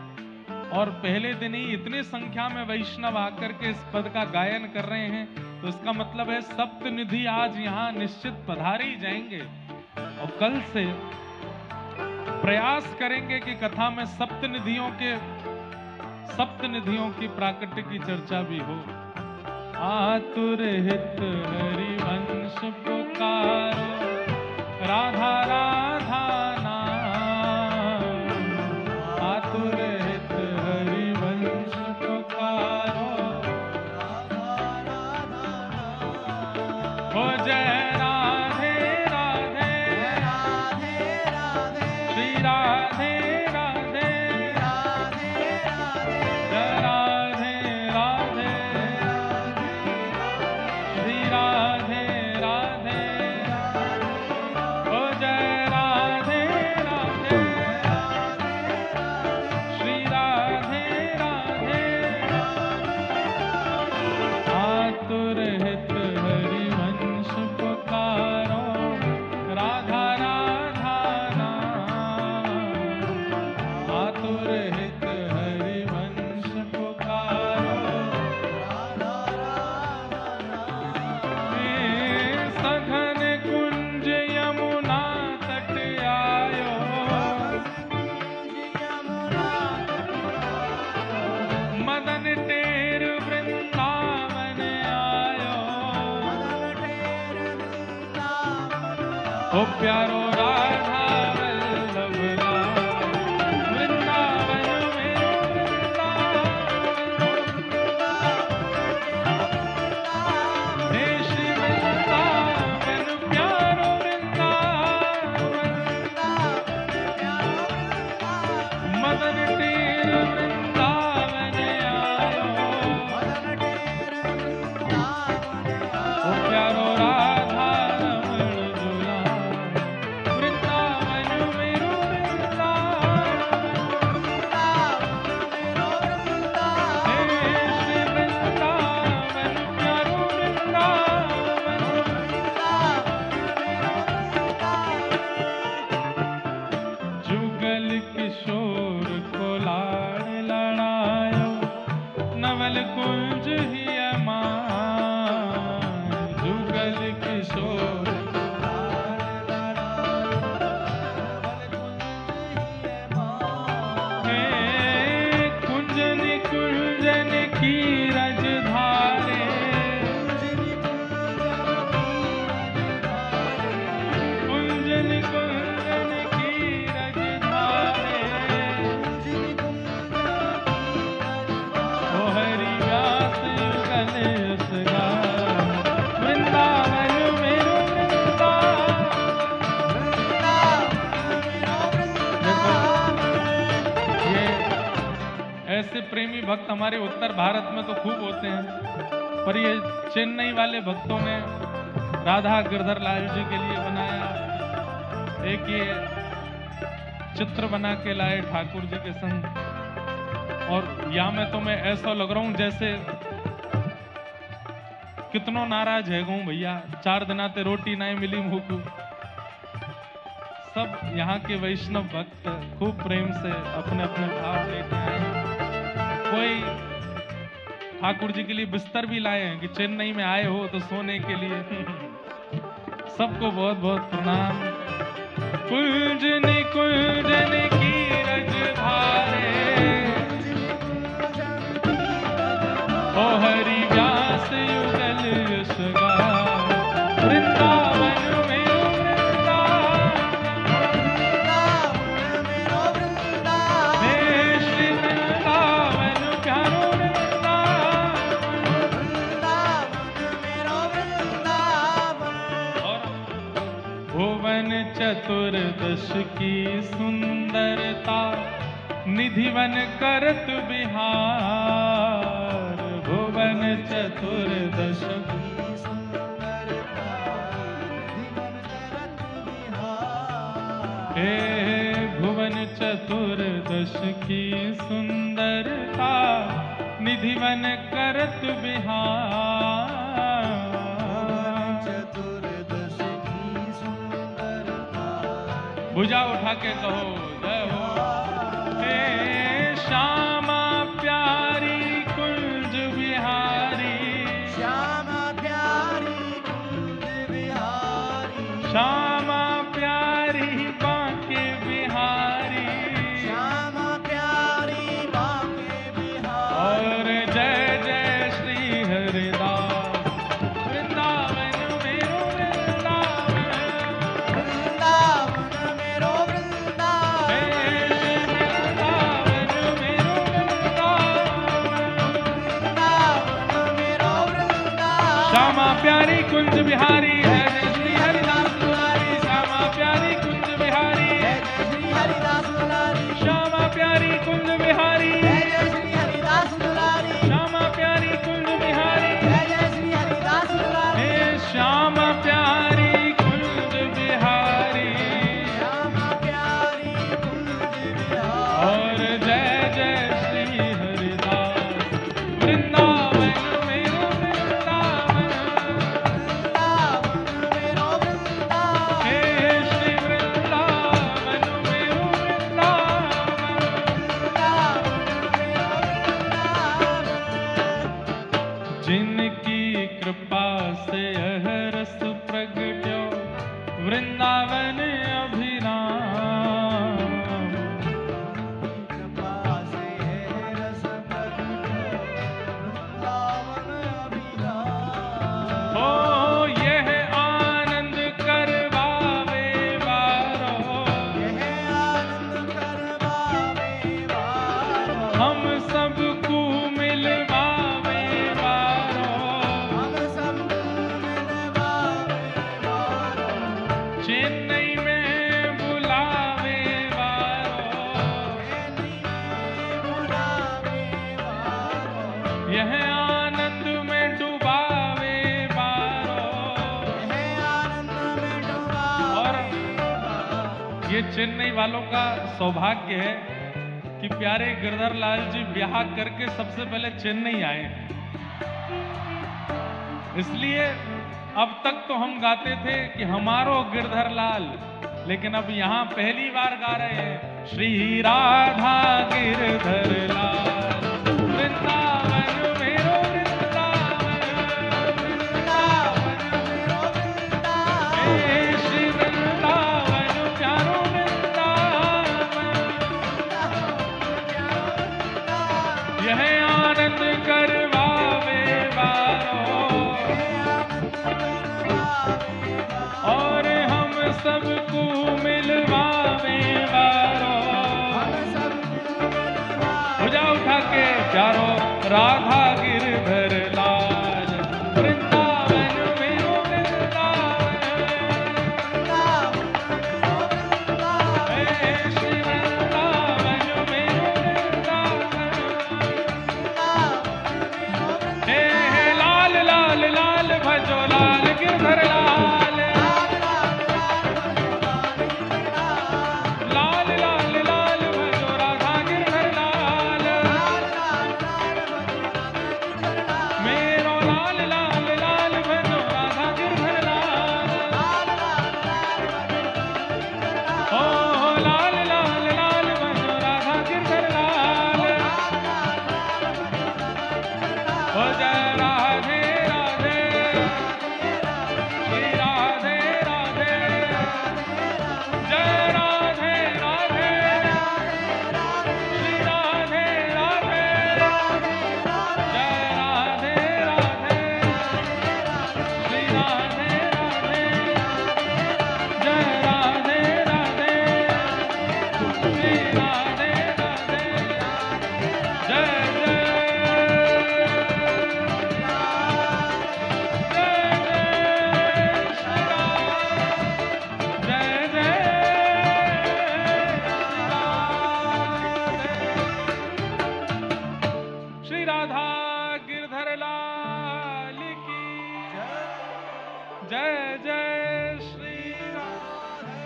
और पहले दिन ही इतने संख्या में वैष्णव आकर के इस पद का गायन कर रहे हैं, तो इसका मतलब है सप्त निधि आज यहाँ निश्चित पधारे ही जाएंगे। और कल से प्रयास करेंगे कि कथा में सप्त निधियों की प्राकट्य की चर्चा भी हो। आतुर हित हरिवंश पुकारो, राधा राधा नाम। आतुर हित हरिवंश पुकारो, हो जय राधे राधे, श्री राधे राधे, जय राधे राधे, श्री राधे राधे, हो जय राधे राधे, श्री राधे राधे। आतुर हित हरिवंश पुकारो, राधा राधा नाम। आतुर हित हरिवंश पुकारो, सघन कुंज यमुना तट आयो, मदन टेर वृंदावन आयो। ओ प्यारो राधा वल्लभ राम, वृंदावन मेरो वृंदावन, हे श्री वृंदावन प्यारो वृंदावन, मदन टेर वृंदावन आयो। ओ प्यारो राधा रमण दुलार, वृंदावन मेरो वृंदावन, हे श्री वृंदावन प्यारो वृंदावन। जुगल किशोर को लाड़ लड़ायो, नवल कुंज ही अमान। जुगल किशोर हे कुंजन कुंजन की रज धारे, कुंजन कुंजन की रज धारे। ओ हरि व्यास युगल यश गाए, वृंदावन मेरो वृंदावन। ये ऐसे प्रेमी भक्त हमारे उत्तर भारत में तो खूब होते हैं, पर ये चेन्नई वाले भक्तों ने राधा गिरधर लाल जी के लिए बनाया एक ये चित्र बना के लाए ठाकुर जी के संग। और या में तो मैं ऐसा लग रहा हूं जैसे कितनो नाराज है गूं भैया, 4 दिना ते रोटी नहीं मिली मुंह को। सब यहाँ के वैष्णव भक्त खूब प्रेम से अपने अपने भाव लेके आए हैं। कोई ठाकुर जी के लिए बिस्तर भी लाए हैं कि चेन्नई में आए हो तो सोने के लिए। सबको बहुत बहुत प्रणाम। कुंजन कुंजन की रज धारे, ओ हरि व्यास युगल यश गाए, वृंदावन मेरो वृंदावन, हे श्री वृंदावन प्यारो वृंदावन। भुवन चतुर्दश की सुंदरता, निधिवन करत बिहार। भुवन चतुर्दश की सुंदरता, निधिवन करत चतुर्दश की सुंदरता निधिवन करत बिहार। चतुर्दश की सुंदरता भुजा उठा के कहो जय हो। हे श्यामा प्यारी कुंज बिहारी, श्यामा प्यारी कुंज बिहारी, श्यामा प्यारी बांके बिहारी, श्यामा प्यारी बांके बिहारी। और जय जय श्री हरिदास वृंदावन मेरो वृंदावन, वृंदावन मेरो वृंदावन, हे वृंदावन मेरो वृंदावन, वृंदावन मेरो वृंदावन। श्यामा प्यारी कुंज बिहारी है जय श्री हरिदास दुलारी, श्यामा प्यारी कुंज बिहारी, जय जय श्री हरिदास दुलारी, श्यामा प्यारी कुंज बिहारी, जय जय श्री हरिदास दुलारी, श्यामा प्यारी कुंज बिहारी, जय जय श्री हरिदास दुलारी। हे श्यामा प्यारी कुंज बिहारी, श्यामा प्यारी कुंज बिहारी, और जय जय श्री हरिदास वृंदावन मेरो वृंदावन, वृंदावन मेरो वृंदावन, हे श्री वृंदावन मेरो वृंदावन। जिनकी कृपा से यह रस प्रगट्यो वृंदावन अभिराम, कृपा से रस प्रगट्यो वृंदावन अभिराम। हो यह आनंद करवावे बारो, यह आनंद करवावे बारो, हम सबको मिलवावे बारो, हम सबको मिलवावे बारो, चेन्नई में बुलावे बारो, चेन्नई में बुलावे बारो, यह आनंद में डुबावे बारो। यह आनंद में और डुबावे बारो। ये चेन्नई वालों का सौभाग्य है कि प्यारे गिरधर लाल जी ब्याह करके सबसे पहले चेन्नई आए हैं। इसलिए अब तक तो हम गाते थे कि हमारो गिरधर लाल, लेकिन अब यहाँ पहली बार गा रहे हैं श्री राधा गिरधर लाल वृंदावन मेरो वृंदावन, वृंदावन मेरो वृंदावन, हे श्री वृंदावन प्यारो वृंदावन, यह आनंद करवावे बारो, और हम सबको मिलवावे बारो। भुजा उठा के प्यारो राधा गिरधर लाल वृंदावन मेरो वृंदावन, हे श्री वृंदावन मेरो वृंदावन, हे लाल लाल लाल भजो लाल गिरधर लाल, लाल लाल लाल भजो राधा गिरधर लाल, मेरो लाल लाल लाल भजो राधा गिरधर लाल, ओ लाल लाल लाल भजो राधा गिरधर लाल, ओ जय राधे राधे श्री राधे राधे, जय राधे राधे श्री राधे राधे, जय राधे राधे श्री राधे राधे, जय राधे राधे श्री राधे राधे, जय जय श्री राधा गिरधर लाल की जय जय श्री राधे।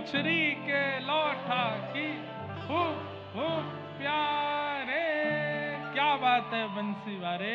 पुछरी के लौठा की खूब खूब प्यारे। क्या बात है बंसी वारे।